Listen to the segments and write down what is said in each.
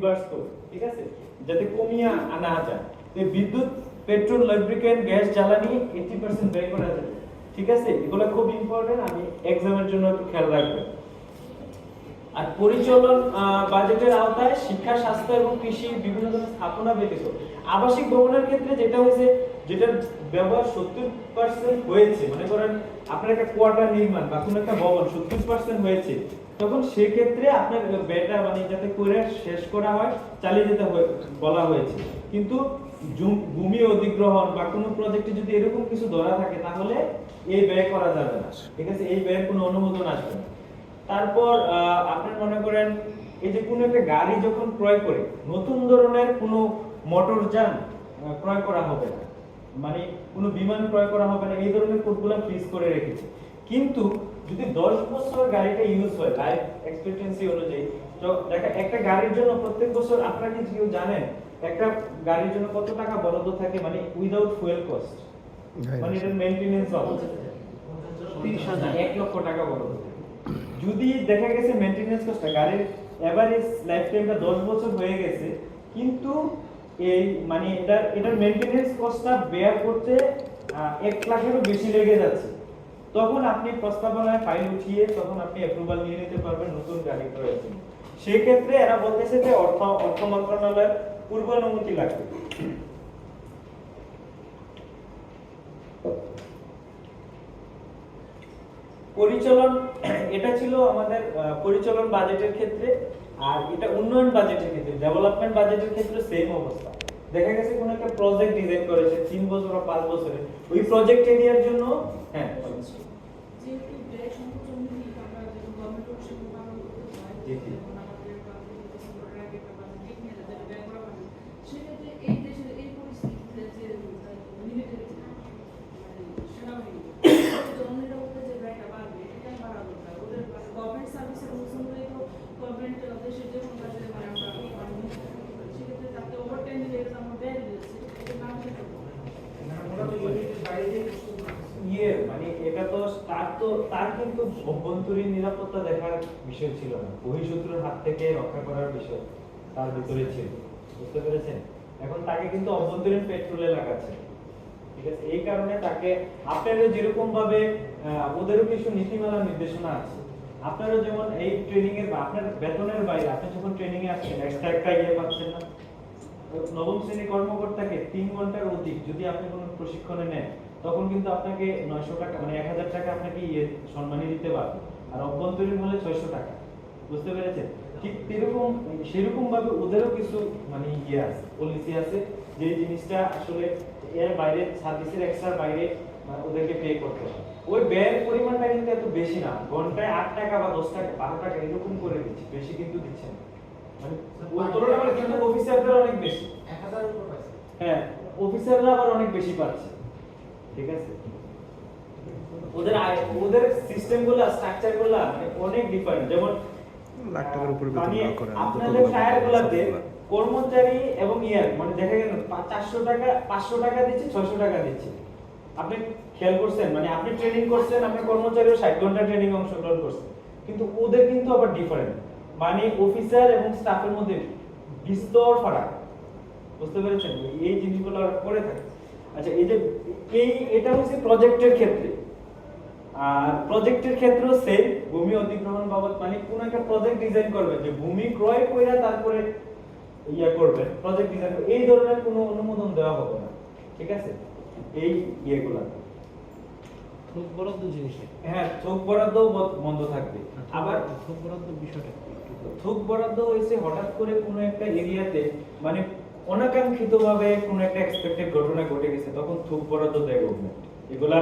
Reverse করে, ঠিক আছে, যাতে কমিয়ে আনা যায়। এই বিদ্যুৎ, পেট্রোল, লুব্রিকেন্ট, গ্যাস, জ্বালানি 80% ব্যয় করা যাবে, ঠিক আছে। এগুলো খুব ইম্পর্টেন্ট, আমি এক্সামের জন্য একটু খেয়াল রাখবেন। আর পরিচালন বাজেটের আওতায় শিক্ষা, স্বাস্থ্য এবং কৃষি বিভিন্ন ধরনের স্থাপনা ব্যতীত আবাসিক ভবনের ক্ষেত্রে যেটা হয়েছে, যেটার ব্যবহার 70% হয়েছে, মনে করেন আপনার একটা কোয়ার্টার নির্মাণ বা কোনো একটা ভবন 70% হয়েছে, তখন সেক্ষেত্রে আপনার ব্যয়টা মানে যাতে করে শেষ করা হয় চালিয়ে যেতে বলা হয়েছে। কিন্তু ভূমি অধিগ্রহণ বা কোনো প্রজেক্টে যদি এরকম কিছু ধরা থাকে তাহলে এই ব্যয় করা যাবে না, ঠিক আছে, এই ব্যয়ের কোনো অনুমোদন আসবে না। তারপর আপনার মনে করেন এই যে কোনো একটা গাড়ি যখন ক্রয় করে নতুন ধরনের কোনো মোটরযান ক্রয় করা হবে না, মানে কোনো বিমান ক্রয় করা হবে না, এই ধরনের কোডগুলো ফ্রিজ করে রেখেছে। কিন্তু যদি 10 বছর গাড়িটা ইউজ হয় লাইফ এক্সপেক্টেন্সি অনুযায়ী, তো দেখা একটা গাড়ির জন্য প্রত্যেক বছর আপনারা কি কেউ জানেন একটা গাড়ির জন্য কত টাকা বরাদ্দ থাকে, মানে উইদাউট ফুয়েল কস্ট, মানে এর মেইনটেনেন্স হবে 1 লক্ষ টাকা বরাদ্দ থাকে। যদি দেখা গেছে মেইনটেনেন্স কস্টটা গাড়ির এভারেজ লাইফ টাইমটা 10 বছর হয়ে গেছে, কিন্তু এই মানে এটার মেইনটেনেন্স কস্টটা বেয়ার করতে 1 লাখেরও বেশি লেগে যাচ্ছে, তখন আপনি প্রস্তাবনায় ফাইল উঠিয়ে তখন আপনি অ্যাপ্রুভাল নিয়ে নিতে পারবেন নতুন গাড়ি ক্রয়ের জন্য। সেই ক্ষেত্রে এরা বলতেছে যে অর্থ মন্ত্রণালয়ের পূর্ব অনুমতি লাগবে। পরিচালন, এটা ছিল আমাদের পরিচালন বাজেটের ক্ষেত্রে। আর এটা উন্নয়ন বাজেটের ক্ষেত্রে, ডেভেলপমেন্ট বাজেটের ক্ষেত্রে সেম অবস্থা। দেখা গেছে কোন একটা প্রজেক্ট ডিজাইন করেছে 3 বছর বা 5 বছরে, ওই প্রজেক্ট এরিয়ার জন্য হ্যাঁ যেহেতু ব্যয় সংকোচন নীতি আমরা যে গভর্নমেন্ট অফিসে পালন করতে চাই, যেমন আমাদের ডিসেম্বরের আগে একটা বাজেট নিয়ে যাতে ব্যয় করা হয়, সেক্ষেত্রে এই দেশের এই পরিস্থিতিতে যে মিলিটারি সেনাবাহিনী জননিরাপত্তা যে ব্যয়টা বাড়বে, এটা বাড়া দরকার। ওদের গভর্নমেন্ট সার্ভিসের অনুসন্ধানে তো গভর্নমেন্ট দেশের যে কোনো কাজে মানে আমরা সেক্ষেত্রে তাতে ওভারটাইম দিলে এটা আমরা ব্যয় দিয়েছি, এটা না সেটা মানে এটা তো তার কিন্তু অভ্যন্তরীণ নিরাপত্তা দেখার বিষয় ছিল না, বহিঃশত্রুর হাত থেকে রক্ষা করার বিষয় তার ভিতরে ছিল, বুঝতে পেরেছেন। এখন তাকে কিন্তু অভ্যন্তরীণ পেট্রোলে লাগাচ্ছে, ঠিক আছে। এই কারণে তাকে আপনারা যেরকম ভাবে ওদেরও কিছু নীতিমালা নির্দেশনা আছে, আপনারা যেমন এই ট্রেনিং এর বা আপনার বেতনের বাইরে আপনি যখন ট্রেনিং এ আসছেন এক্সট্রা একটা পাচ্ছেন না, নবম শ্রেণী কর্মকর্তাকে 3 ঘন্টার অধিক যদি আপনি কোনো প্রশিক্ষণে নেন, তখন কিন্তু আপনাকে 900 টাকা মানে 1000 টাকা আপনাকে সম্মানী দিতে পারবে, আর অভ্যন্তরীণ হলে 600 টাকা, বুঝতে পেরেছেন। ঠিক সেরকম ভাবে ওদেরও কিছু মানে আছে, পলিসি আছে, যে জিনিসটা আসলে এর বাইরে সার্ভিসের এক্সট্রা বাইরে ওদেরকে পে করতে হয়। ওই ব্যয়ের পরিমাণটা কিন্তু এত বেশি না, ঘন্টায় 8 টাকা বা 10 টাকা 12 টাকা এরকম করে দিচ্ছে, বেশি কিন্তু দিচ্ছে না, মানে ওই তুলনায় কিন্তু অফিসারদের অনেক বেশি 1000 উপর পাচ্ছে, হ্যাঁ অফিসাররা আবার অনেক বেশি পাচ্ছে, ঠিক আছে। ওদের সিস্টেমগুলো স্ট্রাকচারগুলো মানে অনেক ডিফারেন্ট। যেমন লাখ টাকার উপরে বেতন না করে আপনাদের ফায়ারগুলোতে কর্মচারী এবং ইয়ার মানে দেখা গেল 400 টাকা 500 টাকা দিচ্ছে, 600 টাকা দিচ্ছে। আপনি খেয়াল করছেন, মানে আপনি ট্রেনিং করছেন, আপনার কর্মচারীও 60 ঘন্টা ট্রেনিং অংশগ্রহণ করছে, কিন্তু ওদের কিন্তু আবার ডিফারেন্ট, মানে অফিসার এবং স্টাফের মধ্যে বিস্তর ফারাক, বুঝতে পেরেছেন। এই জিনিসগুলো করে থাকে। আচ্ছা, এই যে এটা হচ্ছে প্রজেক্টের ক্ষেত্রে, আর প্রজেক্টের ক্ষেত্রেও সেম, ভূমি অধিগ্রহণ বাবদ মানে কোন একটা প্রজেক্ট ডিজাইন করবে, যে ভূমি ক্রয় কইরা তারপরে করবে প্রজেক্ট ডিজাইন, এই ধরনের কোনো অনুমোদন দেওয়া হবে না, ঠিক আছে। এই ইয়েগুলা থোক বরাদ্দ জিনিসে হ্যাঁ থোক বরাদ্দ বন্ধ থাকবে। আবার থোক বরাদ্দ বিষয়টা থোক বরাদ্দ হয়েছে হঠাৎ করে কোনো একটা এরিয়াতে মানে অনাকাঙ্ক্ষিতভাবে কোনো একটা এক্সপেক্টেড ঘটনা ঘটে গেছে, তখন থোক বরাদ্দ দেয় গভর্নমেন্ট, এগুলা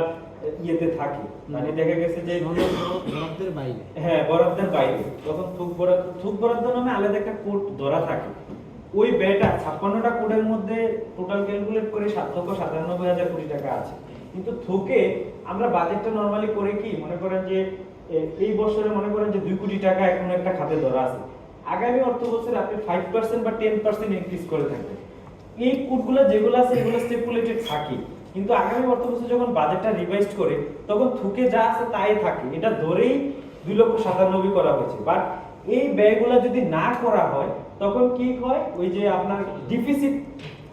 ইয়েতে থাকে, মানে দেখা গেছে যে বরাদ্দের বাইরে, হ্যাঁ বরাদ্দের বাইরে, তখন থোক বরাদ্দ নামে আলাদা একটা কোড ধরা থাকে। ওই ব্যয়টা 56টা কোডের মধ্যে টোটাল ক্যালকুলেট করে 7,97,000 কোটি টাকা আছে, কিন্তু থোকে আমরা বাজেটটা নরমালি করে কি মনে করেন যে এই বছরে মনে করেন যে 2 কোটি টাকা এখন একটা খাতে ধরা আছে, আগামী অর্থ বছরে আপনি 5% বা 10% ইনক্রিজ করে থাকবেন। এই কোডগুলো যেগুলো আছে এগুলো স্টেপুলেটেড থাকে, কিন্তু আগামী অর্থ বছর যখন বাজেটটা রিভাইজ করে তখন থুকে যা আছে তাই থাকে, এটা ধরেই 2,97,000 করা হয়েছে। বাট এই ব্যয়গুলো যদি না করা হয় তখন কি হয় ওই যে আপনার ডিফিসিট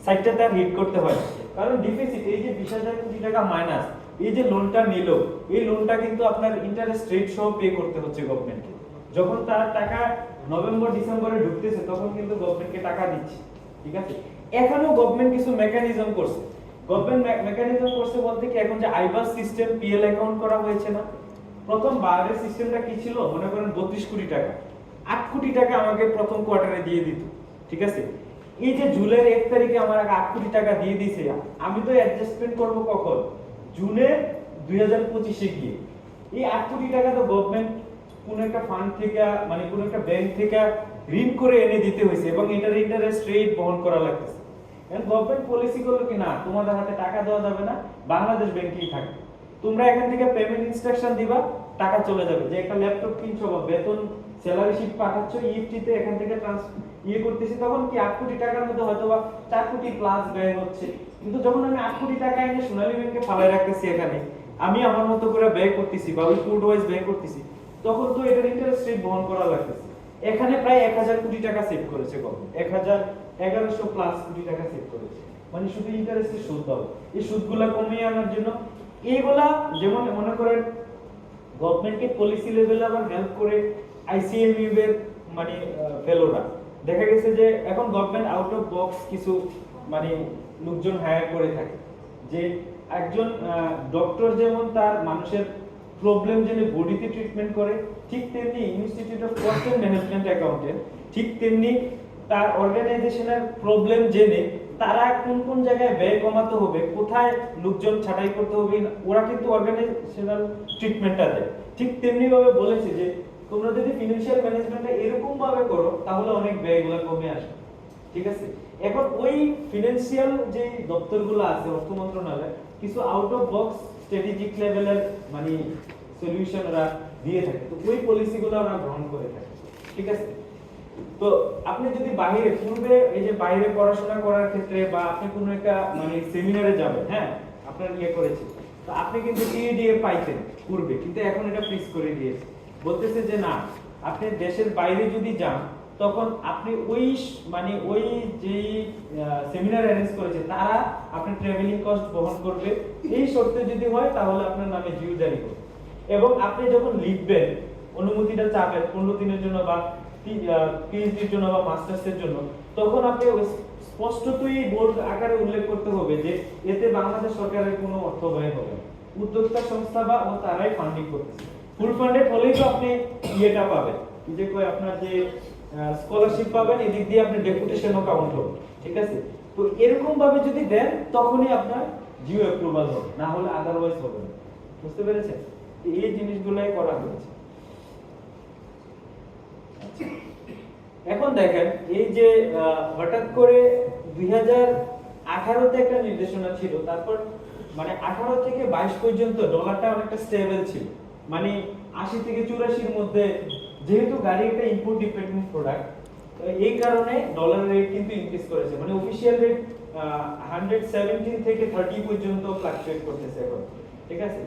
সাইডটা তার হিট করতে হয়, কারণ ডিফিসিট এই যে 20,000 কোটি টাকা মাইনাস, এই যে লোনটা নিল এই লোনটা কিন্তু আপনার ইন্টারেস্ট রেট সহ পে করতে হচ্ছে গভর্নমেন্টকে। যখন তার টাকা নভেম্বর ডিসেম্বরে ঢুকতেছে তখন কিন্তু গভর্নমেন্টকে টাকা দিচ্ছে, ঠিক আছে। এখনো গভর্নমেন্ট কিছু মেকানিজম করছে, গভর্নমেন্ট মেকানিজম করছে বলতে কি এখন যে আইবাস সিস্টেম পিএল অ্যাকাউন্ট করা হয়েছে না, প্রথম বারের সিস্টেমটা কি ছিল মনে করেন 32 কোটি টাকা, 8 কোটি টাকা আমাকে প্রথম কোয়ার্টারে দিয়ে দিত, ঠিক আছে। এই যে জুলাইয়ের 1 তারিখে আমার 8 কোটি টাকা দিয়ে দিয়েছে, আমি তো অ্যাডজাস্টমেন্ট করব কখন, জুনে 2025 গিয়ে। এই 8 কোটি টাকা তো গভর্নমেন্ট কোন একটা ফান্ড থেকে মানে কোন একটা ব্যাংক থেকে ঋণ করে এনে দিতে হয়েছে এবং এটার ইন্টারেস্ট রেট বহন করা লাগতেছে। এখন গভর্নমেন্ট পলিসি করলো কি না তোমাদের হাতে টাকা দেওয়া যাবে না, বাংলাদেশ ব্যাংকেই থাকবে, তোমরা এখান থেকে পেমেন্ট ইনস্ট্রাকশন দিবা, টাকা চলে যাবে। যে একটা ল্যাপটপ কিনছো বা বেতন স্যালারি শিট পাঠাচ্ছ ইএফটি তে এখান থেকে করতেছি, তখন কি 8 কোটি টাকার মধ্যে হয়তোবা 4 কোটি প্লাস ব্যয় হচ্ছে, কিন্তু যখন আমি 8 কোটি টাকা এনে সোনালী ব্যাংকে ফালাই রাখতেছি, এখানে আমি আমার মতো করে ব্যয় করতেছি বা ওই কোড ওয়াইজ ব্যয় করতেছি, তখন তো এটার ইন্টারেস্ট রেট বহন করা লাগতেছে। এখানে প্রায় 1000 কোটি টাকা সেভ করেছে গভর্নমেন্ট, 1100 প্লাস কোটি টাকা সেভ করেছে, মানে শুধু ইন্টারেস্টের সুদ দাও। এই সুদগুলা কমিয়ে আনার জন্য এইগুলা যেমন মনে করেন গভর্নমেন্টকে পলিসি লেভেলে আবার হেল্প করে আইসিএমইউ এর মানে ফেলোরা, দেখা গেছে যে এখন গভর্নমেন্ট আউট অফ বক্স কিছু মানে লোকজন হায়ার করে থাকে, যে একজন ডক্টর যেমন তার মানুষের প্রবলেম জেনে বডিতে ট্রিটমেন্ট করে, ঠিক তেমনি institute of cost and management accountant ঠিক তেমনি তার অর্গানাইজেশনের প্রবলেম জেনে তারা কোন কোন জায়গায় ব্যয় কমাতে হবে, কোথায় লোকজন ছাঁটাই করতে হবে, ওরা কিন্তু অর্গানাইজেশনাল ট্রিটমেন্টটা দেয়। ঠিক তেমনি ভাবে বলেছে যে তোমরা যদি ফিনান্সিয়াল ম্যানেজমেন্টটা এরকম ভাবে করো তাহলে অনেক ব্যয়গুলো কমে আসবে, ঠিক আছে। এখন ওই ফিনান্সিয়াল যে দপ্তরগুলো আছে অর্থ মন্ত্রণালয় কিছু আউট অফ বক্স স্ট্র্যাটেজিক লেভেলের মানে সলিউশন ওরা দিয়ে থাকে, তো ওই পলিসিগুলো ওরা গ্রহণ করে থাকে, ঠিক আছে। তো আপনি যদি বাইরে পূর্বে এই যে বাইরে পড়াশোনা করার ক্ষেত্রে বা আপনি কোনো একটা মানে সেমিনারে যাবেন, হ্যাঁ আপনার করেছে, তো আপনি কিন্তু টিএডিএ পাইতেন পূর্বে, কিন্তু এখন এটা ফিক্স করে দিয়েছে, বলতেছে যে না আপনি দেশের বাইরে যদি যান তখন আপনি ওই মানে ওই যে সেমিনার অ্যারেঞ্জ করেছে তারা আপনি ট্রাভেলিং কস্ট বহন করবে, এই শর্তে যদি হয় তাহলে আপনার নামে জিও জারি করবে। এবং আপনি যখন লিখবেন অনুমতিটা চাবেন 15 দিনের জন্য বা পিএইচডির জন্য বা মাস্টার্সের জন্য, তখন আপনি স্পষ্টতই বোল্ড আকারে উল্লেখ করতে হবে যে এতে বাংলাদেশ সরকারের কোনো অর্থ ব্যয় হবে না, উদ্যোক্তা সংস্থা বা ও তারাই ফান্ডিং করতেছে। ফুল ফান্ডেড হলেই তো আপনি ইয়েটা পাবেন, যে কই আপনার যে স্কলারশিপ পাবেন, এদিক দিয়ে আপনি ডেপুটেশনও কাউন্ট হবে, ঠিক আছে। তো এরকম ভাবে যদি দেন তখনই আপনার জিও অ্যাপ্রুভাল হবে, না হলে আদারওয়াইজ হবে না, বুঝতে পেরেছেন। এই জিনিসগুলাই করা হয়েছে। এখন দেখেন এই যে হঠাৎ করে 2018 তে একটা নির্দেশনা ছিল, তারপর মানে 18 থেকে 22 পর্যন্ত ডলারটা অনেকটা স্টেবল ছিল, মানে 80 থেকে 84 এর মধ্যে, যেহেতু গাড়ি একটা ইম্পোর্ট ডিপেন্ডেন্ট প্রোডাক্ট, এই কারণে ডলারের রেট কিন্তু ইনক্রিজ করেছে, মানে অফিশিয়াল রেট 117 থেকে 30 পর্যন্ত ফ্লাকচুয়েট করতেছে এখন, ঠিক আছে।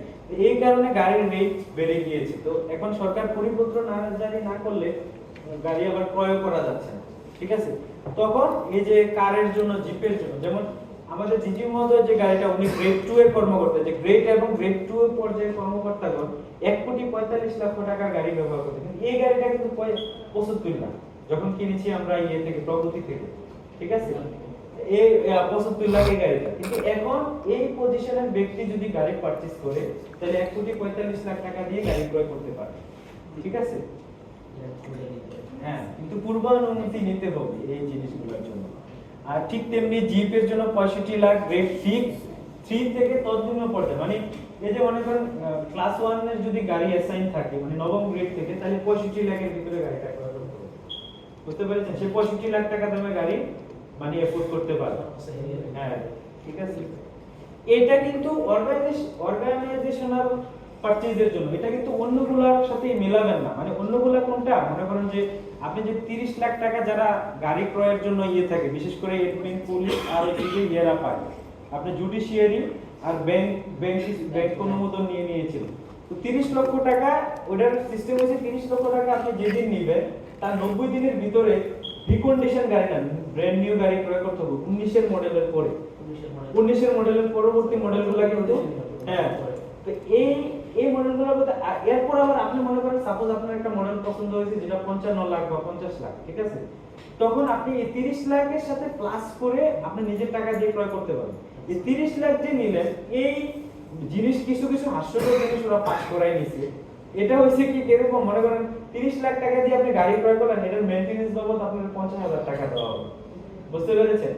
এই কারণে গাড়ির রেট বেড়ে গিয়েছে। তো এখন সরকার পরিপত্র জারি না করলে গাড়ি আবার ক্রয় করা যাচ্ছে না, ঠিক আছে। তখন এই যে কারের জন্য জিপের জন্য, যেমন আমাদের জিজি মহোদয় যে গাড়িটা উনি গ্রেড 2 এর কর্মকর্তা, যে গ্রেড এবং গ্রেড 2 এর পর্যায়ে কর্মকর্তাগণ 1,45 লক্ষ টাকার গাড়ি ব্যবহার করতে, কিন্তু এই গাড়িটা কিন্তু 75 লাখ যখন কিনেছি আমরা ইয়ে থেকে প্রগতি থেকে, ঠিক আছে। এই 75 লাখ এই গাড়িটা, কিন্তু এখন এই পজিশনের ব্যক্তি যদি গাড়ি পারচেজ করে তাহলে 1,45 লাখ টাকা দিয়ে গাড়ি ক্রয় করতে পারে, ঠিক আছে। হ্যাঁ, কিন্তু পূর্ব অনুমতি নিতে হবে এই জিনিসগুলোর জন্য। আর ঠিক তেমনি জিপের জন্য 65 লাখ গ্রেড 3 থেকে তৎনিম্ন পর্যায়ে, মানে এই যে মনে করেন ক্লাস 1 এর যদি গাড়ি অ্যাসাইন থাকে মানে নবম গ্রেড থেকে, তাহলে 65 লাখের ভিতরে গাড়িটা ক্রয় করতে হবে, বুঝতে পেরেছেন। সে 65 লাখ টাকা দামে গাড়ি মানে এফোর্ড করতে পারবে, হ্যাঁ ঠিক আছে। এটা কিন্তু অর্গানাইজেশনাল পারচেজের জন্য, এটা কিন্তু অন্যগুলোর সাথে মিলাবেন না। মানে অন্যগুলা কোনটা, মনে করেন যে আপনি যে 30 লাখ টাকা যারা গাড়ি ক্রয়ের জন্য থাকে, বিশেষ করে এডমিন, পুলিশ আর এদিকে ইয়েরা পায়, আপনি জুডিশিয়ারি আর ব্যাংক অনুমোদন নিয়েছিল। তো 30 লক্ষ টাকা ওটার সিস্টেম হয়েছে, 30 লক্ষ টাকা আপনি যেদিন নেবেন তার 90 দিনের ভিতরে রিকন্ডিশন গাড়ি না, ব্র্যান্ড নিউ গাড়ি ক্রয় করতে হবে 19 এর মডেলের পরে। 19 এর মডেলের পরবর্তী মডেলগুলো কিন্তু হ্যাঁ, তো এই মডেলগুলোর মধ্যে এরপর আবার আপনি মনে করেন সাপোজ আপনার একটা মডেল পছন্দ হয়েছে যেটা 55 লাখ বা 50 লাখ, ঠিক আছে, তখন আপনি এই 30 লাখের সাথে প্লাস করে আপনি নিজের টাকা দিয়ে ক্রয় করতে পারবেন। এই 30 লাখ যে নিলেন, এই জিনিস কিছু কিছু হাস্যকর জিনিস ওরা পাস করাই নিছে। এটা হচ্ছে কি এরকম মনে করেন 30 লাখ টাকা দিয়ে আপনি গাড়ি ক্রয় করলেন, এটার মেইনটেনেন্স বাবদ আপনার 50,000 টাকা দেওয়া হবে। বুঝতে পেরেছেন?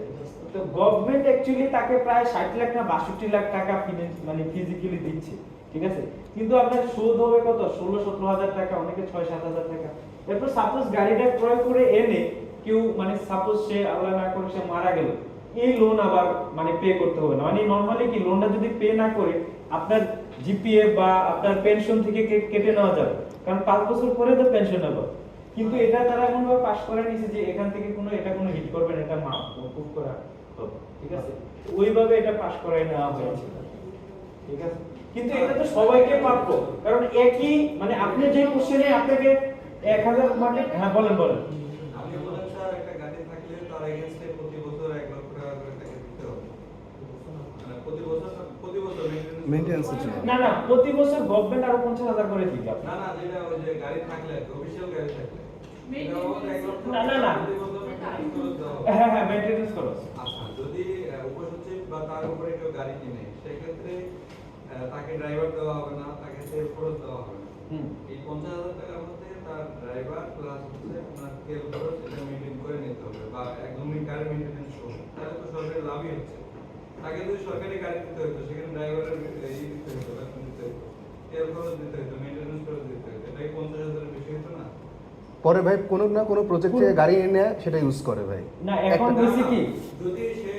তো গভর্নমেন্ট অ্যাকচুয়ালি তাকে প্রায় 60 লাখ না 62 লাখ টাকা মানে ফিজিক্যালি দিচ্ছে, ঠিক আছে, কিন্তু আপনার সুদ হবে কত 16-17 হাজার টাকা, অনেকে 6-7 হাজার টাকা। এরপর সাপোজ গাড়িটা ক্রয় করে এনে কেউ মানে সাপোজ সে আল্লাহ না করে সে মারা গেল, এই লোন আবার মানে পে করতে হবে না। মানে নরমালি কি লোনটা যদি পে না করে আপনার জিপিএ বা আপনার পেনশন থেকে কেটে নেওয়া যাবে, কারণ 5 বছর পরে তো পেনশন হবে। কিন্তু এটা তারা এমন ভাবে পাস করে নিছে যে এখান থেকে কোনো হিট করবে না, এটা মাফ করা হবে, ঠিক আছে, ওইভাবে এটা পাস করাই নেওয়া হয়েছে, ঠিক আছে। কিন্তু এটা তো সবাইকে প্রাপ্য, কারণ একই মানে আপনি যে কোশ্চেনে আপনাকে 1000 মানে হ্যাঁ বলেন আপনি বলেন স্যার একটা গাড়ি থাকলে তার এগেইনস্টে প্রতি বছর 1 লক্ষ টাকা করে তাকে দিতে হবে, মানে প্রতি বছর মেইনটেনেন্স হচ্ছে না না, প্রতি বছর গভর্নমেন্ট আরো 50,000 করে দিবে আপনাকে। না যেটা ওই যে গাড়ি থাকলে অফিশিয়াল গাড়ি থাকলে এটা হবে 1 লক্ষ না। প্রতি বছর maintenance খরচ দেওয়া হবে। হ্যাঁ মেইনটেনেন্স খরচ। আচ্ছা, যদি উপসচিব বা তার উপরে কেউ গাড়ি কিনে সেক্ষেত্রে তাকে ড্রাইভার দেওয়া হবে না, তাকে তেল খরচ দেওয়া হবে না। এই 50,000 টাকার মধ্যে তার ড্রাইভার প্লাস হচ্ছে আপনার তেল খরচ এটা মেইনটেইন করে নিতে হবে, বা একদমই গাড়ি মেইনটেনেন্স সহ, তাহলে তো সরকারের লাভই হচ্ছে। তাকে যদি সরকারি গাড়ি দিতে হতো সেখানে ড্রাইভারের এই দিতে হতো, বেতন দিতে হতো, তেল খরচ দিতে হতো, মেইনটেনেন্স খরচ দিতে হতো, এটা কি 50,000 এর বেশি হতো না? পরে ভাই কোনো না কোনো প্রজেক্টে গাড়ি এনে সেটা ইউজ করে ভাই। না এখন হইছে কি, যদি সে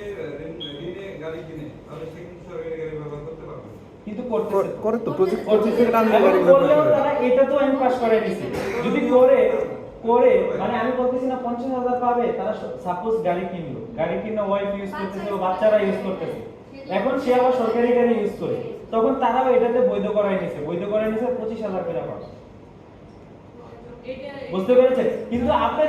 ঋণে গাড়ি কিনে তাহলে সে কিন্তু সরকারি গাড়ি ব্যবহার করতে পারবে না। কিন্তু করতেছে করে তো প্রজেক্টের নাম দিয়ে গাড়ি এখন ব্যবহার করলেও করে। তারা এটা তো আমি পাস করাই দিছি। যদি করে মানে আমি বলতেছি না 50,000 পাবে, তারা সাপোজ গাড়ি কিনলো, গাড়ি কিনে ওয়াইফ ইউজ করতেছে বা বাচ্চারা ইউজ করতেছে, এখন সে আবার সরকারি গাড়ি ইউজ করে, তখন তারাও এটাতে বৈধ করাই নিছে 25,000 করে পাবে। বুঝতে পেরেছেন? কিন্তু আপনার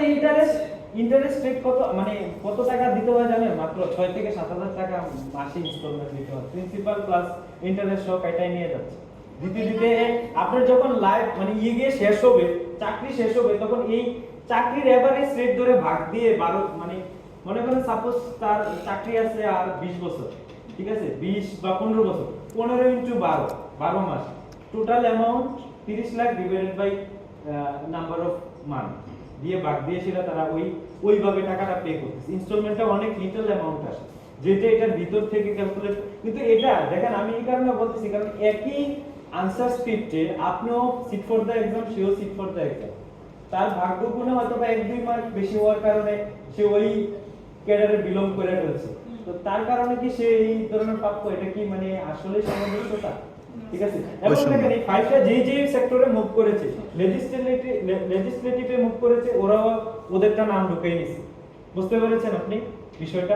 ইন্টারেস্ট রেট কত, মানে কত টাকা দিতে হয় জানেন? মাত্র 6 থেকে 7,000 টাকা মাসে ইনস্টলমেন্ট দিতে হয়, প্রিন্সিপাল প্লাস ইন্টারেস্ট সহ কাটাই নিয়ে যাচ্ছে। দিতে আপনার যখন লাইফ মানে গিয়ে শেষ হবে, চাকরি শেষ হবে, তখন এই চাকরির এভারেজ রেট ধরে ভাগ দিয়ে 12 মানে মনে করেন সাপোজ তার চাকরি আছে আর 20 বছর, ঠিক আছে, 20 বা 15 বছর, 15 ইনটু 12 মাস, total amount 30 lakh divided by number of month দিয়ে ভাগ দিয়ে সেটা তারা ওইভাবে টাকাটা পে করতেছে। ইনস্টলমেন্টটা অনেক লিটল অ্যামাউন্ট আসে, যেটা এটার ভিতর থেকে ক্যালকুলেট। কিন্তু এটা দেখেন আমি এই কারণে বলতেছি, কারণ একই আনসার স্ক্রিপ্টে আপনিও সিট ফর দ্য এক্সাম, সেও সিট ফর দ্য এক্সাম, তার ভাগ্যগুণে হয়তো বা 1-2 মার্ক বেশি হওয়ার কারণে সে ওই ক্যাডারে বিলং করে ফেলছে, তো তার কারণে কি সে এই ধরনের প্রাপ্য? এটা কি মানে আসলে সামঞ্জস্যতা? ঠিক আছে। এবং দেখেন এই ফাইভটা যে সেক্টরে মুভ করেছে, লেজিসলেটিভে মুভ করেছে, ওরাও ওদেরটা নাম ঢুকিয়ে নিছে। বুঝতে পেরেছেন আপনি বিষয়টা?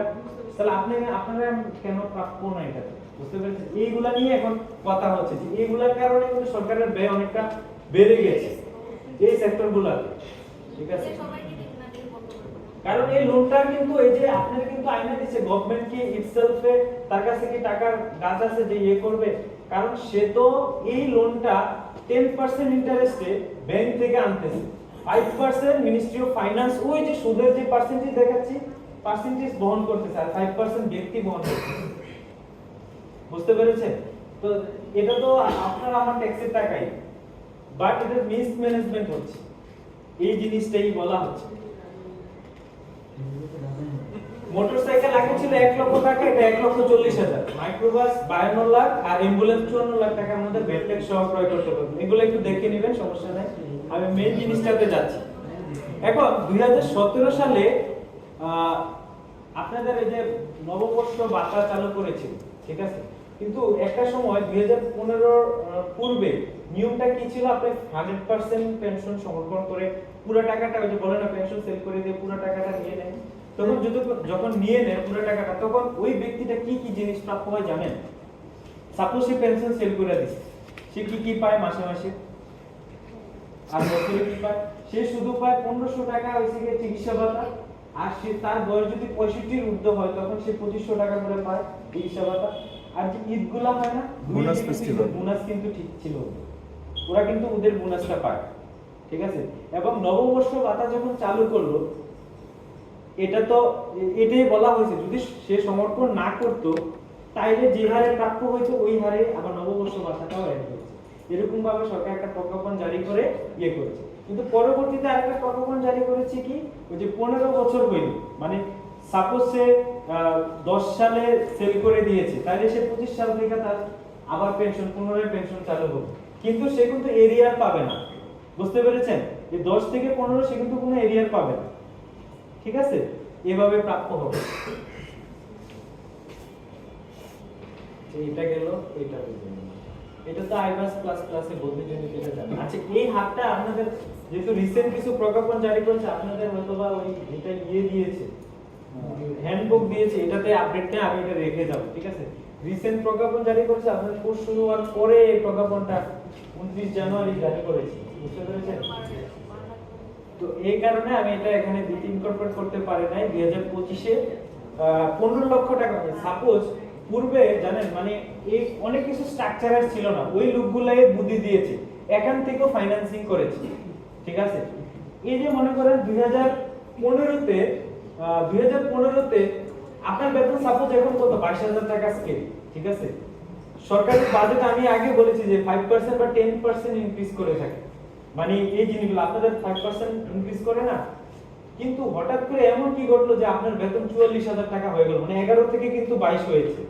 তাহলে আপনারা কেন প্রাপ্য না এটা? বুঝতে পেরেছেন? এইগুলা নিয়ে এখন কথা হচ্ছে যে এইগুলার কারণে কিন্তু সরকারের ব্যয় অনেকটা বেড়ে গেছে এই সেক্টরগুলোতে, ঠিক আছে। কারণ এই লোনটা কিন্তু এই যে আপনার কিন্তু আইনা দিচ্ছে গভর্নমেন্ট কি ইটসেলফে, তার কাছে কি টাকার গাছ আছে যে ইয়ে করবে? কারণ সে তো এই লোনটা 10% ইন্টারেস্টে ব্যাংক থেকে আনতেছে, 5% মিনিস্ট্রি অফ ফাইন্যান্স ওই যে সুদের যে পার্সেন্টেজ দেখাচ্ছি পার্সেন্টেজ বহন করতেছে, আর 5% ব্যক্তি বহন করতেছে। বুঝতে পেরেছেন? তো এটা তো আপনার আমার ট্যাক্সের টাকাই, বাট এটা মিসম্যানেজমেন্ট হচ্ছে, এই জিনিসটাই বলা হচ্ছে। মোটরসাইকেল আগে ছিল 1 লক্ষ টাকা, এটা 1,40,000, মাইক্রোবাস 52 লাখ, আর অ্যাম্বুলেন্স 54 লাখ টাকার মধ্যে ভ্যাট সহ ক্রয় করতে পারবেন। এগুলো একটু দেখে নেবেন, সমস্যা নাই। আমি মেইন জিনিসটাতে যাচ্ছি। এখন 2017 সালে আপনাদের এই যে নববর্ষ ভাতা চালু করেছিল, ঠিক আছে, কিন্তু একটা সময় 2015 পূর্বে নিয়মটা কি ছিল? আপনি 100% পেনশন সমর্পণ করে পুরো টাকাটা, ওই যে বলে না পেনশন সেল করে দিয়ে পুরো টাকাটা নিয়ে নেন, তখন যখন নিয়ে নেন পুরো টাকাটা, তখন ওই ব্যক্তিটা কি কি জিনিস প্রাপ্য হয় জানেন? সাপোজ সে পেনশন সেল করে দিচ্ছে, সে কি পায় মাসে মাসে আর বছরে কি পায়? সে শুধু পায় 1500 টাকা হইছে গিয়ে চিকিৎসা ভাতা, আর সে তার বয়স যদি 65 ঊর্ধ্ব হয় তখন সে 2500 টাকা করে পায় চিকিৎসা ভাতা। আর যে ঈদগুলা হয় না বোনাস ফেস্টিভ্যাল, বোনাস কিন্তু ঠিক ছিল, ওরা কিন্তু ওদের বোনাসটা পায়, ঠিক আছে। এবং নববর্ষ ভাতা যখন চালু করলো, এটা তো এটাই বলা হয়েছে যদি সে সমর্পণ না করতো তাইলে যে হারে প্রাপ্য হইতো ওই হারে আবার নববর্ষ ভাতাটাও অ্যাড হয়েছে। এরকম ভাবে সরকার একটা প্রজ্ঞাপন জারি করে ইয়ে করেছে। কিন্তু পরবর্তীতে আরেকটা প্রজ্ঞাপন জারি করেছে কি, ওই যে 15 বছর হইল, মানে সাপোজ সে 10 সালে সেল করে দিয়েছে, তাহলে সে 25 সাল থেকে তার আবার পেনশন, পুনরায় পেনশন চালু হবে, কিন্তু সে কিন্তু এরিয়ার পাবে না। বুঝতে পেরেছেন? এই 10 থেকে 15 সে কিন্তু কোনো এরিয়ার পাবে না, ঠিক আছে, এভাবে প্রাপ্য হবে। এটা গেল, এটা গেল, এটা তো আইবাস প্লাস প্লাসে বদলে জন্য এটা জানেন। আচ্ছা, এই হাতটা আপনাদের যেহেতু রিসেন্ট কিছু প্রজ্ঞাপন জারি করেছে, আপনাদের হয়তোবা ওই এটা ইয়ে দিয়েছে, হ্যান্ডবুক দিয়েছে, এটাতে আপডেট নিয়ে আমি এটা রেখে যাব, ঠিক আছে। রিসেন্ট প্রজ্ঞাপন জারি করেছে, আপনাদের কোর্স শুরু হওয়ার পরে এই প্রজ্ঞাপনটা 29 জানুয়ারি জারি করেছে, বুঝতে পেরেছেন? তো এই কারণে আমি এটা এখানে ইনকর্পোরেট করতে পারি নাই। 2025 এ 15 লক্ষ টাকা, সাপোজ পূর্বে জানেন মানে এই অনেক কিছু স্ট্রাকচারার ছিল না, ওই লোকগুলাই বুদ্ধি দিয়েছে, এখান থেকেও ফাইন্যান্সিং করেছে, ঠিক আছে। এই যে মনে করেন 2015 তে আপনার বেতন সাপোজ এখন কত 22,000 টাকা স্কেল, ঠিক আছে। সরকারি বাজেট আমি আগে বলেছি যে 5% বা 10% ইনক্রিজ করে থাকে, মানে এই জিনিসগুলো আপনাদের 5% ইনক্রিজ করে না, কিন্তু হঠাৎ করে এমন কি ঘটলো যে আপনার বেতন 44,000 টাকা হয়ে গেল, মানে 11 থেকে কিন্তু 22 হয়েছে।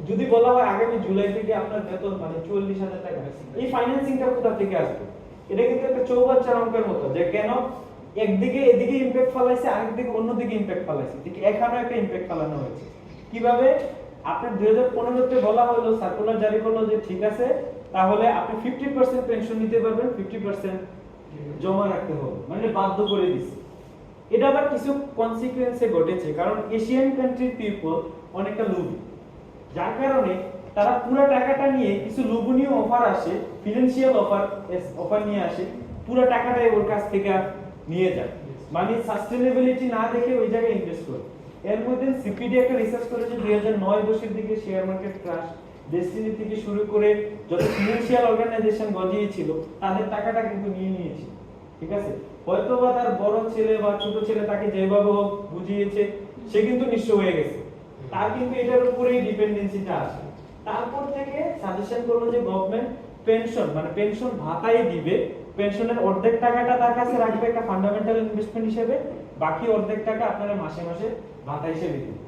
যদি বলা হয় আগামী জুলাই থেকে আপনার বেতন মানে 44,000 টাকা, এই ফাইন্যান্সিংটা কোথা থেকে আসবে? এটা কিন্তু একটা চৌবাচ্চার অঙ্কের মতো, যে কেন একদিকে এদিকে ইমপ্যাক্ট ফলাইছে, আরেকদিকে অন্যদিকে ইমপ্যাক্ট ফলাইছে, ঠিক এখানেও একটা ইমপ্যাক্ট ফলানো হয়েছে। কিভাবে? আপনার 2015 তে বলা হলো, সার্কুলার জারি করলো যে ঠিক আছে তাহলে আপনি 50% পেনশন নিতে পারবেন, 50% জমা রাখতে হবে, মানে বাধ্য করে দিছে। এটা আবার কিছু কনসিকুয়েন্সে ঘটেছে, কারণ এশিয়ান কান্ট্রির পিপল অনেকটা লোভী, যার কারণে তারা পুরো টাকাটা নিয়ে কিছু লোভনীয় অফার আসে, ফিনান্সিয়াল অফার নিয়ে আসে, পুরো টাকাটাই ওর কাছ থেকে নিয়ে যায়, মানে সাস্টেনেবিলিটি না দেখে ওই জায়গায় ইনভেস্ট করে। এর মধ্যে সিপিডি একটা রিসার্চ করেছে 2009-10 দিকে শেয়ার মার্কেট ক্র্যাশ, ডেস্টিনি থেকে শুরু করে যত ফিনান্সিয়াল অর্গানাইজেশন গজিয়েছিল তাদের টাকাটা কিন্তু নিয়ে নিয়েছে, ঠিক আছে। হয়তোবা তার বড় ছেলে বা ছোট ছেলে তাকে যেভাবে হোক বুঝিয়েছে, সে কিন্তু নিঃস্ব হয়ে গেছে, তার কিন্তু এটার উপরেই ডিপেন্ডেন্সিটা আছে। তারপর থেকে সাজেশন করলো যে গভর্নমেন্ট পেনশন মানে পেনশন ভাতাই দিবে, পেনশনের অর্ধেক টাকাটা তার কাছে রাখবে একটা ফান্ডামেন্টাল ইনভেস্টমেন্ট হিসেবে, বাকি অর্ধেক টাকা আপনারা মাসে মাসে ভাতা হিসেবে দিবেন।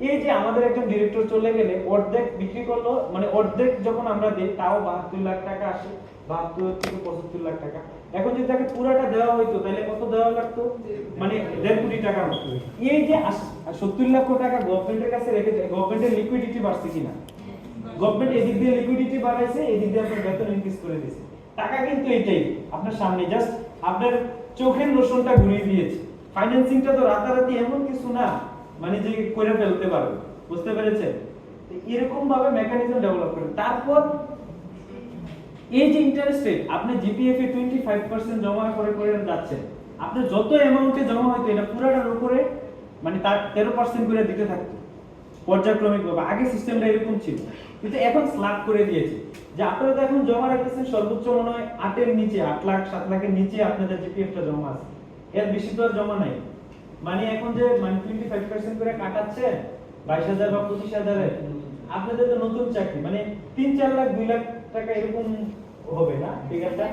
এই যে আমাদের একজন ডিরেক্টর চলে গেলে অর্ধেক বিক্রি করলো, মানে অর্ধেক যখন আমরা দিই তাও 72 লাখ টাকা আসে, 72 থেকে 75 লাখ টাকা। এখন যদি তাকে পুরাটা দেওয়া হইতো তাহলে কত দেওয়া লাগতো, মানে 1.5 কোটি টাকা মতো। এই যে 70 লক্ষ টাকা গভর্নমেন্টের কাছে রেখে, গভর্নমেন্টের লিকুইডিটি বাড়ছে কিনা? গভর্নমেন্ট এদিক দিয়ে লিকুইডিটি বাড়াইছে, এদিক দিয়ে আপনার বেতন ইনক্রিজ করে দিয়েছে, টাকা কিন্তু এটাই আপনার সামনে, জাস্ট আপনার চোখের লোশনটা ঘুরিয়ে দিয়েছে। ফাইন্যান্সিংটা তো রাতারাতি এমন কিছু না মানে যে করে ফেলতে পারবে, বুঝতে পেরেছেন? এরকম ভাবে মেকানিজম ডেভেলপ করেন। তারপর এই যে ইন্টারেস্ট রেট, আপনি জিপিএফ এ 25% জমা করে করে যাচ্ছেন, আপনি যত অ্যামাউন্টে জমা হয়তো এটা পুরোটার উপরে মানে তার 13% করে দিতে থাকতো পর্যায়ক্রমিকভাবে। আগে সিস্টেমটা এরকম ছিল, কিন্তু এখন স্ল্যাব করে দিয়েছে যে আপনারা তো এখন জমা রাখতেছেন সর্বোচ্চ মনে হয় 8 এর নিচে, 8 লাখ 7 লাখের নিচে আপনাদের জিপিএফটা জমা আছে, এর বেশি তো আর জমা নাই। মানে এখন যে মানে 25% করে কাটাচ্ছে 22,000 বা 25,000 এর, আপনাদের তো নতুন চাকরি, মানে 3-4 লাখ 2 লাখ টাকা এরকম হবে না, ঠিক আছে,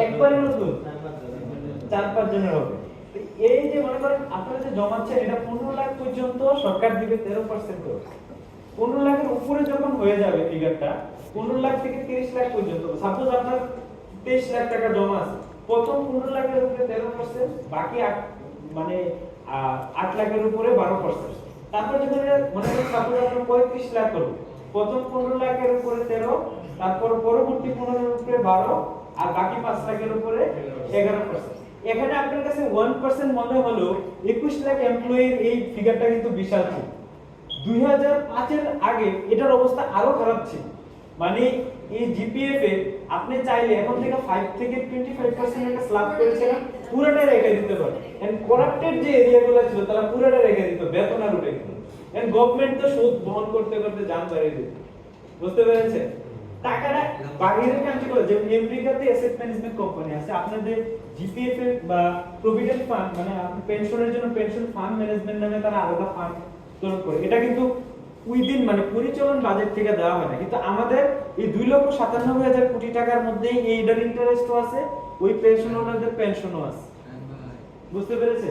একবারে নতুন 4-5 জনের হবে। এই যে মনে করেন আপনারা যে জমাচ্ছেন এটা 15 লাখ পর্যন্ত সরকার দিবে 13% করে, 15 লাখের উপরে যখন হয়ে যাবে ফিগারটা, 15 লাখ থেকে 30 লাখ পর্যন্ত, সাপোজ আপনার 23 লাখ টাকা জমা আছে, প্রথম 15 লাখের উপরে 13%, বাকি মানে 8 লাখের উপরে 12%। তারপর যখন মনে করেন সাপোজ আপনার 35 লাখ করবে, প্রথম 15 লাখের উপরে 13, তারপর পরবর্তী 15 এর উপরে 12, আর বাকি 5 লাখের উপরে 11%। এখানে আপনার কাছে 1% মনে হলো 21 লাখ এমপ্লয়ির এই ফিগারটা কিন্তু বিশাল ছিল। 2005 এর আগে এটার অবস্থা আরো খারাপ ছিল, মানে এই জিপিএফ এ আপনি চাইলে এখন থেকে 5 থেকে 25% একটা স্ল্যাব করেছিলাম, পুরোটাই রেখে দিতে পারে। এন্ড করাপ্টেড যে এরিয়াগুলো ছিল তারা পুরোটা রেখে দিত, বেতন আর উঠে দিত। এন্ড গভর্নমেন্ট তো সুদ বহন করতে করতে জান বাড়িয়ে দিত। বুঝতে পেরেছেন? টাকাটা বাইরের কান্ট্রিগুলো, যেমন আমেরিকাতে অ্যাসেট ম্যানেজমেন্ট কোম্পানি আছে, আপনাদের জিপিএফ বা প্রভিডেন্ট ফান্ড, মানে আপনি পেনশনের জন্য পেনশন ফান্ড ম্যানেজমেন্ট নামে তারা আলাদা ফান্ড তৈরি করে। এটা কিন্তু উইদিন মানে পরিচালন বাজেট থেকে দেওয়া হয় না, কিন্তু আমাদের এই 2,97,000 কোটি টাকার মধ্যেই এইটার ইন্টারেস্টও আছে, ওই পেনশন হোল্ডারদের পেনশনও আছে। বুঝতে পেরেছে?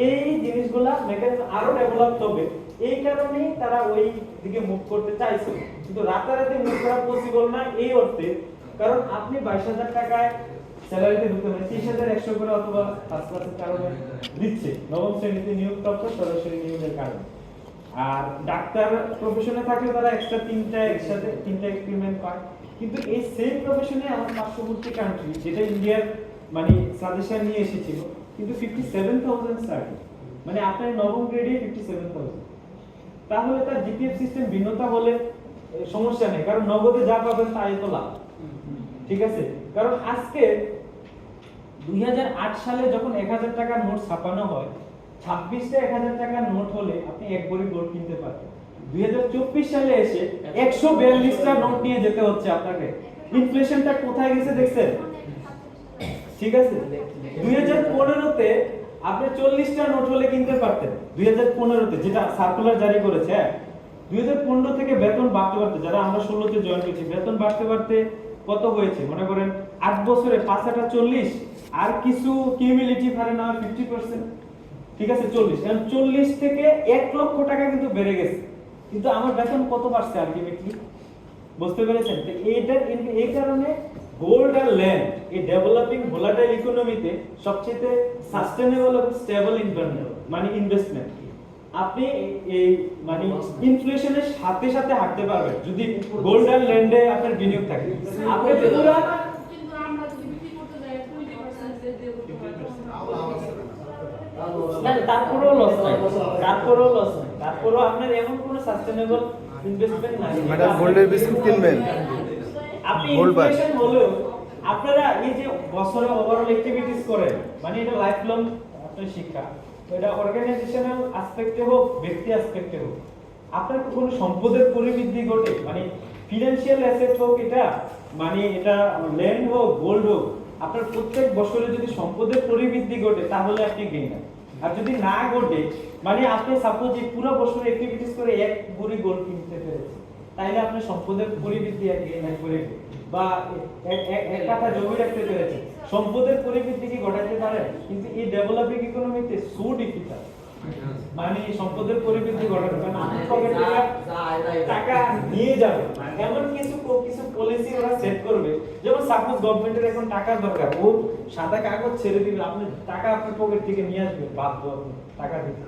এই জিনিসগুলা মেকানিজম আরো ডেভেলপ হবে, এই কারণেই তারা ওই দিকে মুভ করতে চাইছে। কিন্তু রাতারাতি মুভ করা পসিবল না এই অর্থে, কারণ আপনি 22,000 টাকায় স্যালারিতে ঢুকতে পারেন, 30,100 করে অথবা ফার্স্ট ক্লাসের কারণে দিচ্ছে নবম শ্রেণীতে নিয়োগপ্রাপ্ত সরাসরি নিয়োগের কারণে। আর ডাক্তার প্রফেশনে থাকলে তারা এক্সট্রা একসাথে তিনটা এক্সপেরিমেন্ট পায়। কিন্তু এই সেম প্রফেশনে আমার পার্শ্ববর্তী কান্ট্রি, যেটা ইন্ডিয়ার মানে সাজেশন নিয়ে এসেছিল, কিন্তু 57,000 স্টার্টিং, মানে আপনার নবম গ্রেডে 57,000। তাহলে তার জিপিএফ সিস্টেম ভিন্নতা হলে সমস্যা নেই, কারণ নগদে যা পাবেন তাই তো লাভ। ঠিক আছে? কারণ আজকে 2008 সালে যখন 1000 টাকার নোট ছাপানো হয়, 26টা 1000 টাকার নোট হলে আপনি এক ভরি গোল্ড কিনতে পারতেন। 2024 সালে এসে 142টা নোট নিয়ে যেতে হচ্ছে আপনাকে। ইনফ্লেশনটা কোথায় গেছে দেখছেন? ঠিক আছে? 2015 তে আপনি 40টা নোট হলে কিনতে পারতেন, 2015 তে যেটা সার্কুলার জারি করেছে। 2015 থেকে বেতন বাড়তে বাড়তে, যারা আমরা 16 তে জয়েন করেছি, বেতন বাড়তে বাড়তে কত হয়েছে মনে করেন 8 বছরে 5/40, আর কিছু কিউমুলেটিভ হারে না 50%। ঠিক আছে? 40, এখন 40 থেকে 1 লক্ষ টাকা কিন্তু বেড়ে গেছে, কিন্তু আমার বেতন কত বাড়ছে আলটিমেটলি? বুঝতে পেরেছেন? তো এইটার এই কারণে গোল্ড আর ল্যান্ড এই ডেভেলপিং ভোলাটাইল ইকোনমিতে সবচেয়ে সাস্টেনেবল এবং স্টেবল মানে ইনভেস্টমেন্ট। আপনি এই মানে ইনফ্লেশনের সাথে সাথে হাঁটতে পারবেন যদি গোল্ড আর ল্যান্ডে আপনার বিনিয়োগ থাকে। আপনি পুরো কিন্তু আমরা যদি বিক্রি করতে যাই 20% দিয়ে করতে হয়, না, তারপরেও লস নাই, তারপরেও আপনার এমন কোনো সাস্টেনেবল ইনভেস্টমেন্ট নাই। ম্যাডাম গোল্ডের বিস্কুট কিনবেন? আপনি Gold bar। ইনফ্লেশন হলেও আপনারা এই যে বছরে ওভারঅল অ্যাক্টিভিটিস করেন, মানে এটা লাইফ লং আপনার শিক্ষা, এটা অর্গানাইজেশনাল অ্যাসপেক্টে হোক, ব্যক্তি অ্যাসপেক্টে হোক, আপনার কোনো সম্পদের পরিবৃদ্ধি ঘটে, মানে ফিনান্সিয়াল অ্যাসেট হোক, এটা মানে এটা ল্যান্ড হোক, গোল্ড হোক, আপনার প্রত্যেক বছরে যদি সম্পদের পরিবৃদ্ধি ঘটে তাহলে আপনি গেইনার। আর যদি না ঘটে, মানে আপনি সাপোজ এই পুরো বছর অ্যাক্টিভিটিস করে 1 ভরি গোল্ড কিনতে পেরেছেন, তাইলে আপনি সম্পদের পরিবৃদ্ধি গেইনার করে, বা এক কাঠা জমি রাখতে পেরেছেন, সম্পদের পরিবৃদ্ধি কি ঘটাতে পারেন? কিন্তু এই ডেভেলপিং ইকোনমিতে সো ডিফিকাল্ট, মানে সম্পদের পরিবৃদ্ধি ঘটাতে পারেন, আপনার পকেট থেকে টাকা নিয়ে যাবে। এমন কিছু পলিসি ওরা সেট করবে, যেমন সাপোজ গভর্নমেন্টের এখন টাকা দরকার, ও সাদা কাগজ ছেড়ে দিবে, আপনি টাকা আপনার পকেট থেকে নিয়ে আসবে, বাধ্য আপনি টাকা দিতে।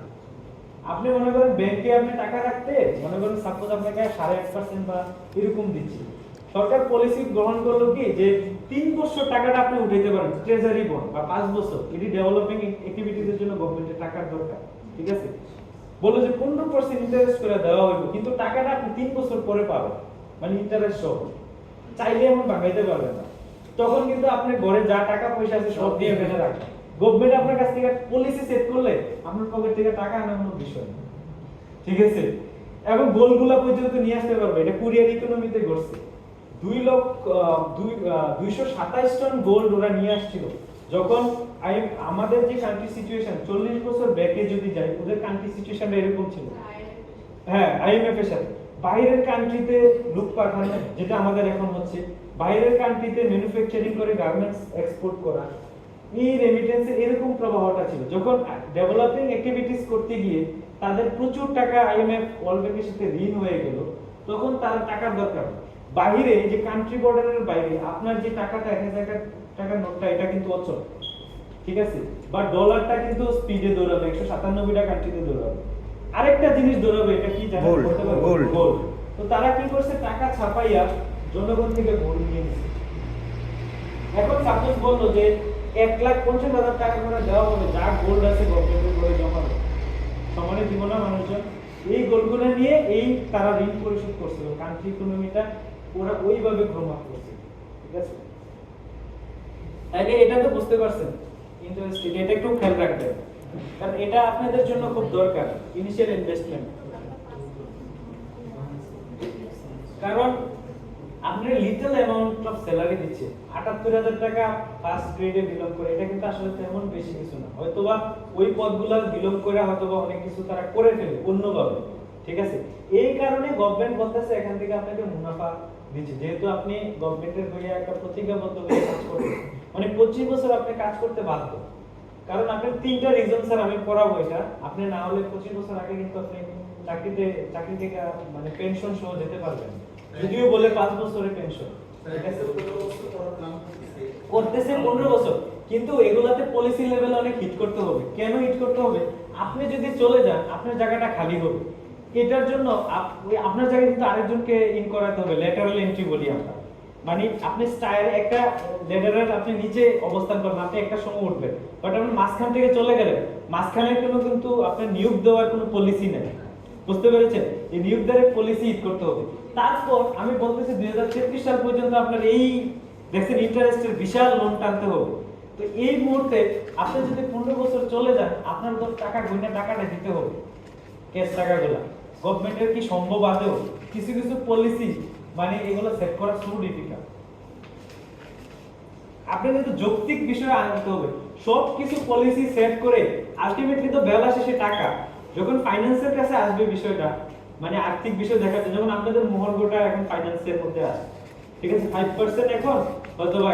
আপনি মনে করেন ব্যাংকে আপনি টাকা রাখতে, মনে করেন সাপোজ আপনাকে 8.5% বা এরকম দিচ্ছে, সরকার পলিসি গ্রহণ করলো কি যে 3 বছর টাকাটা আপনি উঠাইতে পারেন ট্রেজারি বন্ড, বা 5 বছর, এটি ডেভেলপিং অ্যাক্টিভিটিজের জন্য গভর্নমেন্টের টাকার দরকার। ঠিক আছে? বললো যে 15% ইন্টারেস্ট করে দেওয়া হইব, কিন্তু টাকাটা আপনি 3 বছর পরে পাবেন, মানে ইন্টারেস্ট সহ, চাইলে এমন ভাঙাইতে পারবেন না। তখন কিন্তু আপনি ঘরে যা টাকা পয়সা আছে সব দিয়ে ফেলে রাখবেন। গভর্নমেন্ট আপনার কাছ থেকে পলিসি সেট করলে আপনার পকেট থেকে টাকা আনার কোনো বিষয় না। ঠিক আছে? এবং গোলগুলা পর্যন্ত নিয়ে আসতে পারবে, এটা কুরিয়ার ইকোনমিতে ঘটছে। 227 টন গোল্ড ওরা নিয়ে আসছিল। যখন আমাদের যে কান্ট্রি সিচুয়েশন 40 বছর ব্যাকে যদি যাই, ওদের কান্ট্রি সিচুয়েশনটা এরকম ছিল। হ্যাঁ, আইএমএফ এর সাথে বাইরের কান্ট্রিতে লোক পাঠানো, যেটা আমাদের এখন হচ্ছে, বাইরের কান্ট্রিতে ম্যানুফ্যাকচারিং করে গার্মেন্টস এক্সপোর্ট করা, এই রেমিটেন্সের এরকম প্রবাহটা ছিল। যখন ডেভেলপিং অ্যাক্টিভিটিস করতে গিয়ে তাদের প্রচুর টাকা আইএমএফ ওয়ার্ল্ড ব্যাংকের সাথে ঋণ হয়ে গেল, তখন তার টাকার দরকার। বাইরে যে কান্ট্রি বর্ডারের বাইরে আপনার যে টাকাটা 1000 টাকার নোটটা, এটা কিন্তু অচল। ঠিক আছে? বা ডলারটা কিন্তু স্পিডে দৌড়াবে, 197টা কান্ট্রিতে দৌড়াবে। আরেকটা জিনিস দৌড়াবে, এটা কি জানেন? গোল্ড। তো তারা কি করছে, টাকা ছাপাইয়া জনগণ থেকে গোল্ড নিয়ে নিছে। এখন সাপোজ বললো যে 1,50,000 টাকা করে দেওয়া হবে, যা গোল্ড আছে গভর্নমেন্টের করে জমা হবে, সমানে দিব না মানুষজন? এই গোল্ডগুলো নিয়ে এই তারা ঋণ পরিশোধ করছিল, কান্ট্রি ইকোনমিটা ওরা ওইভাবে গ্রো আপ করছে। ঠিক আছে? তাইলে এটা তো বুঝতে পারছেন ইন্টারেস্ট এটা একটু খেয়াল রাখবেন, কারণ এটা আপনাদের জন্য খুব দরকার ইনিশিয়াল ইনভেস্টমেন্ট। কারণ আপনি লিটল অ্যামাউন্ট অফ স্যালারি দিচ্ছে, ৭৮,০০০ টাকা ফার্স্ট গ্রেডে বিলং করে, এটা কিন্তু আসলে তেমন বেশি কিছু না। হয়তোবা ওই পদগুলো বিলং করে হয়তোবা অনেক কিছু তারা করে ফেলে অন্যভাবে, ঠিক আছে। এই কারণে গভর্নমেন্ট বলতেছে এখান থেকে আপনাকে মুনাফা দিচ্ছে, যেহেতু আপনি গভর্নমেন্টের হয়ে একটা প্রতিজ্ঞাবদ্ধ হয়ে কাজ করছেন, মানে 25 বছর আপনি কাজ করতে বাধ্য। কারণ আপনার 3টা রিজন স্যার আমি পড়াবো এটা, আপনি না হলে 25 বছর আগে কিন্তু আপনি চাকরি থেকে মানে পেনশন সহ যেতে পারবেন, যদিও বলে 5 বছরের পেনশন, ঠিক আছে। করতেছে 15 বছর, কিন্তু এগুলাতে পলিসি লেভেলে অনেক হিট করতে হবে। কেন হিট করতে হবে? আপনি যদি চলে যান আপনার জায়গাটা খালি হবে, এটার জন্য আপনার জায়গায় কিন্তু আরেকজনকে ইন করাতে হবে, ল্যাটারাল এন্ট্রি বলি আমরা। মানে আপনি স্টাইল একটা ল্যাডারের আপনি নিচে অবস্থান করবেন, আপনি একটা সময় উঠবেন, বাট আপনি মাঝখান থেকে চলে গেলেন, মাঝখানে কিন্তু আপনার নিয়োগ দেওয়ার কোনো পলিসি নেই, বুঝতে পেরেছেন? এই নিয়োগ দেওয়ার পলিসি হিট করতে হবে। তারপর আমি বলতেছি 2033 সাল পর্যন্ত আপনার এই দেখছেন ইন্টারেস্টের বিশাল লোন টানতে হবে। তো এই মুহূর্তে আপনি যদি 15 বছর চলে যান, আপনার তো টাকা গুণে টাকাটা দিতে হবে, ক্যাশ টাকাগুলো। গভর্নমেন্টের কি সম্ভব আদৌ কিছু কিছু পলিসি মানে এগুলো সেট করা খুব ডিফিকাল্ট। আপনি কিন্তু যৌক্তিক বিষয় আনতে হবে, সব কিছু পলিসি সেট করে আলটিমেটলি তো বেলা শেষে টাকা যখন ফাইন্যান্সের কাছে আসবে বিষয়টা, মানে আর্থিক বিষয় দেখাচ্ছে, যেমন আপনাদের মহর্গটা এখন ফাইন্যান্সের মধ্যে আসে, ঠিক আছে, 5% এখন হয়তোবা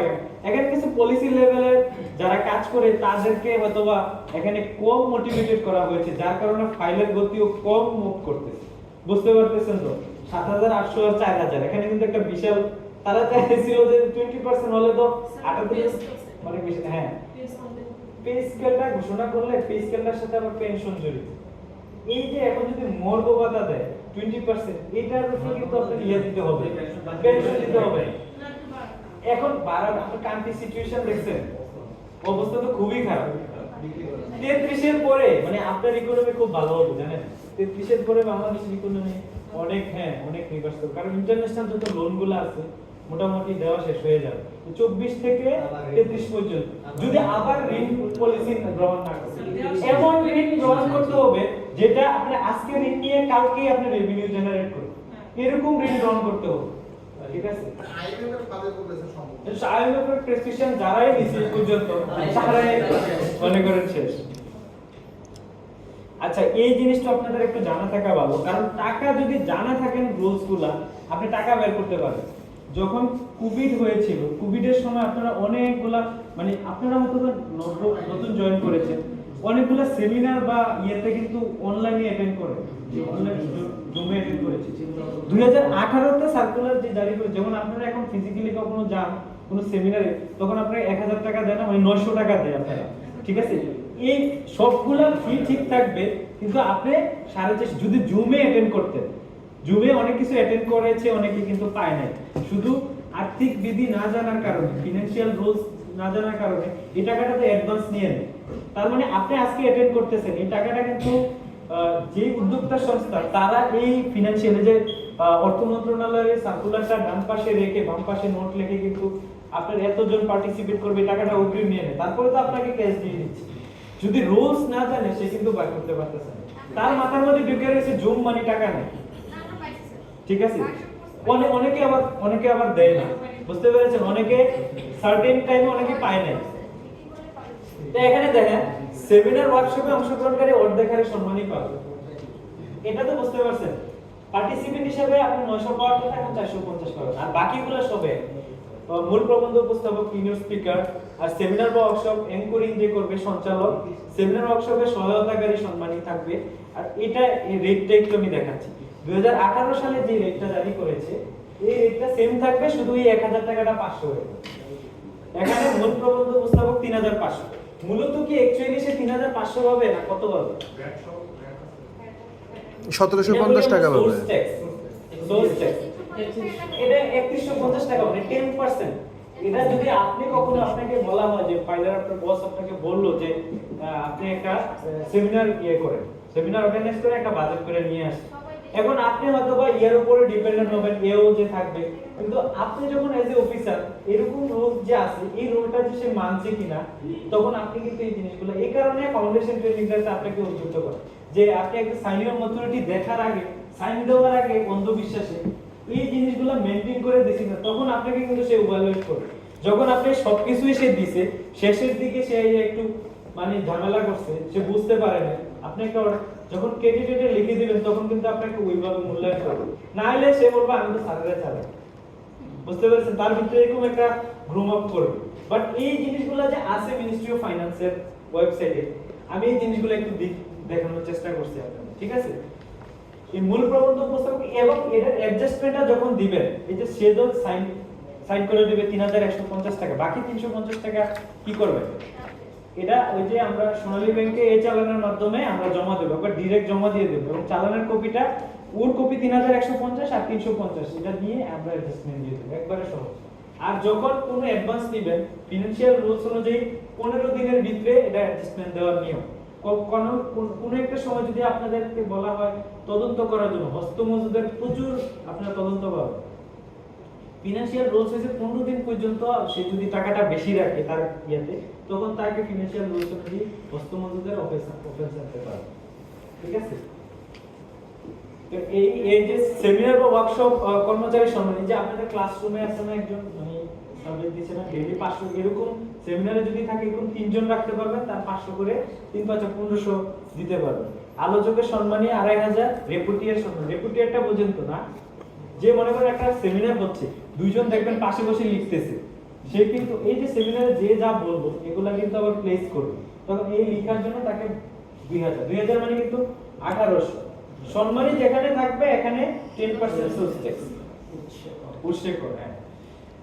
এখানে কিছু পলিসি লেভেলে যারা কাজ করে তাদেরকে হয়তোবা এখানে কম মোটিভেটেড করা হয়েছে, যার কারণে ফাইলের গতিও কম মুভ করতেছে, বুঝতে পারতেছেন তো? 7,800 আর 4,000 এখানে কিন্তু একটা বিশাল, তারা চাইছিল যে 20% হলে তো 78 অনেক বেশি। হ্যাঁ, পে স্কেলটা ঘোষণা করলে পে স্কেলটার সাথে আবার পেনশন জড়িত। এই যে এখন যদি মর্গ ভাতা দেয় 20%, এটার উপর কিন্তু আপনাকে ইয়ে দিতে হবে, পেনশন দিতে হবে। এখন আপনার কান্ট্রি সিচুয়েশন দেখছেন, অবস্থা তো খুবই খারাপ। 33 এর পরে মানে আপনার ইকোনমি খুব ভালো হবে জানেন, 33 এর পরে বাংলাদেশের ইকোনমি অনেক রিভার্স হবে, কারণ ইন্টারন্যাশনাল যত লোনগুলো আছে মোটামুটি দেওয়া শেষ হয়ে যাবে 24 থেকে 33 পর্যন্ত, যদি আবার ঋণ পলিসি গ্রহণ না করে। এমন ঋণ গ্রহণ করতে হবে যেটা আপনি আজকে ঋণ নিয়ে কালকে আপনি রেভিনিউ জেনারেট করবেন, এরকম ঋণ গ্রহণ করতে হবে, ঠিক আছে। IMF এর প্রেসক্রিপশন যারাই নিছে পর্যন্ত তারাই মনে করেন শেষ। আচ্ছা, এই জিনিসটা আপনাদের একটু জানা থাকা ভালো, কারণ টাকা যদি জানা থাকেন রুলসগুলা, আপনি টাকা বের করতে পারবেন। যখন কোভিড হয়েছিল, কোভিডের সময় আপনারা অনেকগুলা মানে আপনারা হয়তো নতুন জয়েন করেছেন, অনেকগুলা সেমিনার বা ইয়েতে কিন্তু অনলাইনে অ্যাটেন্ড করেন, অনলাইন জুমে অ্যাটেন্ড করেছি। 2018 তে সার্কুলার যে জারি করে, যেমন আপনারা এখন ফিজিক্যালি কখনো যান কোনো সেমিনারে, তখন আপনারা 1000 টাকা দেন, মানে 900 টাকা দেয় আপনারা, ঠিক আছে। এই সবগুলা ফি ঠিক থাকবে, কিন্তু আপনি যদি জুমে অ্যাটেন্ড করতেন, জুমে অনেক কিছু অ্যাটেন্ড করেছে অনেকে কিন্তু পায় নাই, শুধু আর্থিক বিধি না জানার কারণে, ফিনান্সিয়াল রুলস না জানার কারণে এই টাকাটা তো অ্যাডভান্স নিয়ে নেয়। তার মানে আপনি আজকে অ্যাটেন্ড করতেছেন, এই টাকাটা কিন্তু যে উদ্যোক্তা সংস্থা তারা এই ফিনান্সিয়াল যে অর্থ মন্ত্রণালয়ের সার্কুলারটা ডান পাশে রেখে বাম পাশে নোট লিখে কিন্তু আপনার এতজন পার্টিসিপেট করবে, টাকাটা অগ্রিম নিয়ে নেয়, তারপরে তো আপনাকে ক্যাশ দিয়ে দিচ্ছে। যদি রুলস না জানে সে কিন্তু বার করতে পারতেছে না, তার মাথার মধ্যে ঢুকে রয়েছে জুম মানি টাকা নেই, ঠিক আছে। অনেকে আবার দেয় না, বুঝতে পেরেছেন? অনেকে সার্টেন টাইমে অনেকে পায় না। তো এখানে দেখেন সেমিনার ওয়ার্কশপে অংশগ্রহণকারী অর্ধেক হারে সম্মানই পাবে, এটা তো বুঝতে পারছেন। পার্টিসিপেন্ট হিসেবে আপনি 900 পাওয়ার কথা এখন 450 পাবেন, আর বাকিগুলো সবে মূল প্রবন্ধ উপস্থাপক, কিনোট স্পিকার, আর সেমিনার বা ওয়ার্কশপ এনকোরিং যে করবে সঞ্চালক, সেমিনার ওয়ার্কশপে সহায়তাকারী সম্মানী থাকবে। আর এটা এই রেটটা একটু আমি দেখাচ্ছি, 2018 সালে যে রেটটা জারি করেছে এই রেটটা সেম থাকবে, শুধু এই 1000 টাকাটা 500 হয়ে যাবে। এখানে মূল প্রবন্ধ উপস্থাপক 3500, মূলত কি অ্যাকচুয়ালি সে 3500 পাবে না কত পাবে? 1750 টাকা পাবে। এটা 3150 টাকা, মানে 10%। এটা যদি আপনি কখনো আপনাকে বলা হয় যে ফাইলার আপনার বস আপনাকে বললো যে আপনি একটা সেমিনার করেন, সেমিনার অর্গানাইজ করে একটা বাজেট করে নিয়ে আসেন, এখন আপনি হয়তো বা এর উপরে ডিপেন্ডেন্ট হবেন, এও যে থাকবে, কিন্তু আপনি যখন এজ এ অফিসার এরকম রোল যে আছে, এই রোলটা যে সে মানছে কিনা, তখন আপনি কিন্তু এই জিনিসগুলো, এই কারণে ফাউন্ডেশন ট্রেনিংটাতে আপনাকে উদ্বুদ্ধ করে যে আপনি একটা সাইনিং ম্যাচুরিটি দেখার আগে, সাইন দেওয়ার আগে অন্ধবিশ্বাসে এই জিনিসগুলো মেইনটেইন করে দিছি না, তখন আপনাকে কিন্তু সে ইভালুয়েট করবে। যখন আপনি সবকিছুই সে দিছে, শেষের দিকে সে একটু মানে ঝামেলা করছে, সে বুঝতে পারে না, আপনি একটা যখন ক্রেডিটেটে লিখে দিবেন তখন কিন্তু আপনাকে ওইভাবে মূল্যায়ন করবে, না হলে সে বলবে আমি তো স্যারেরা চালাই, বুঝতে পারছেন, তার ভিতরে এরকম একটা গ্রুম আপ করবে। বাট এই জিনিসগুলো যে আছে মিনিস্ট্রি অফ ফাইন্যান্সের ওয়েবসাইটে, আমি এই জিনিসগুলো একটু দেখানোর চেষ্টা করছি আপনাদের, ঠিক আছে? এই মূল প্রবন্ধ উপস্থাপক এবং এটার অ্যাডজাস্টমেন্টটা যখন দিবেন, এই যে সে তো সাইন করে দিবে 3150 টাকা, বাকি 350 টাকা কি করবে? এটা ওই যে আমরা সোনালী ব্যাংকে এই চালানের মাধ্যমে আমরা জমা দেব, বা ডাইরেক্ট জমা দিয়ে দেব, এবং চালানের কপিটা ওর কপি 3150 আর 350 এটা দিয়ে আমরা অ্যাডজাস্টমেন্ট দিয়ে দেব, একবারে সহজ। আর যখন কোনো অ্যাডভান্স নেবেন, ফিনান্সিয়াল রুলস অনুযায়ী 15 দিনের ভিতরে এটা অ্যাডজাস্টমেন্ট দেওয়ার নিয়ম। কোন একটা সময় যদি আপনাদেরকে বলা হয় তদন্ত করার জন্য, হস্তমজুদের প্রচুর আপনারা তদন্ত পাবেন, ফিনান্সিয়াল রুলস হইছে 15 দিন পর্যন্ত সে যদি টাকাটা বেশি রাখে তার ইয়াতে, তখন তাকে ফিনান্সিয়াল রুলস অনুযায়ী হস্তমজুদের অফেন্স আনতে পারে, ঠিক আছে? তো এই যে সেমিনার বা ওয়ার্কশপ কর্মচারী সম্মানী, যে আপনাদের ক্লাসরুমে আছে না একজন মানে সাবজেক্ট দিচ্ছে না, ডেইলি 500, এরকম সেমিনারে যদি থাকে এরকম 3 জন রাখতে পারবেন, তার 500 করে 3 5 1500 দিতে পারবেন। আলোচকের সম্মানী 2500, রেপুটিয়ার সম্মানী, রেপুটিয়ারটা বুঝেন তো না, যে মনে করেন একটা সেমিনার হচ্ছে, দুইজন দেখবেন পাশে বসে লিখতেছে, সে কিন্তু এই যে সেমিনারে যে যা বলবো এগুলা কিন্তু আবার প্লেস করবে, তখন এই লেখার জন্য তাকে 2000 মানে কিন্তু 1800। সম্মানী যেখানে থাকবে এখানে 10% সেলস ট্যাক্স উৎসে করে।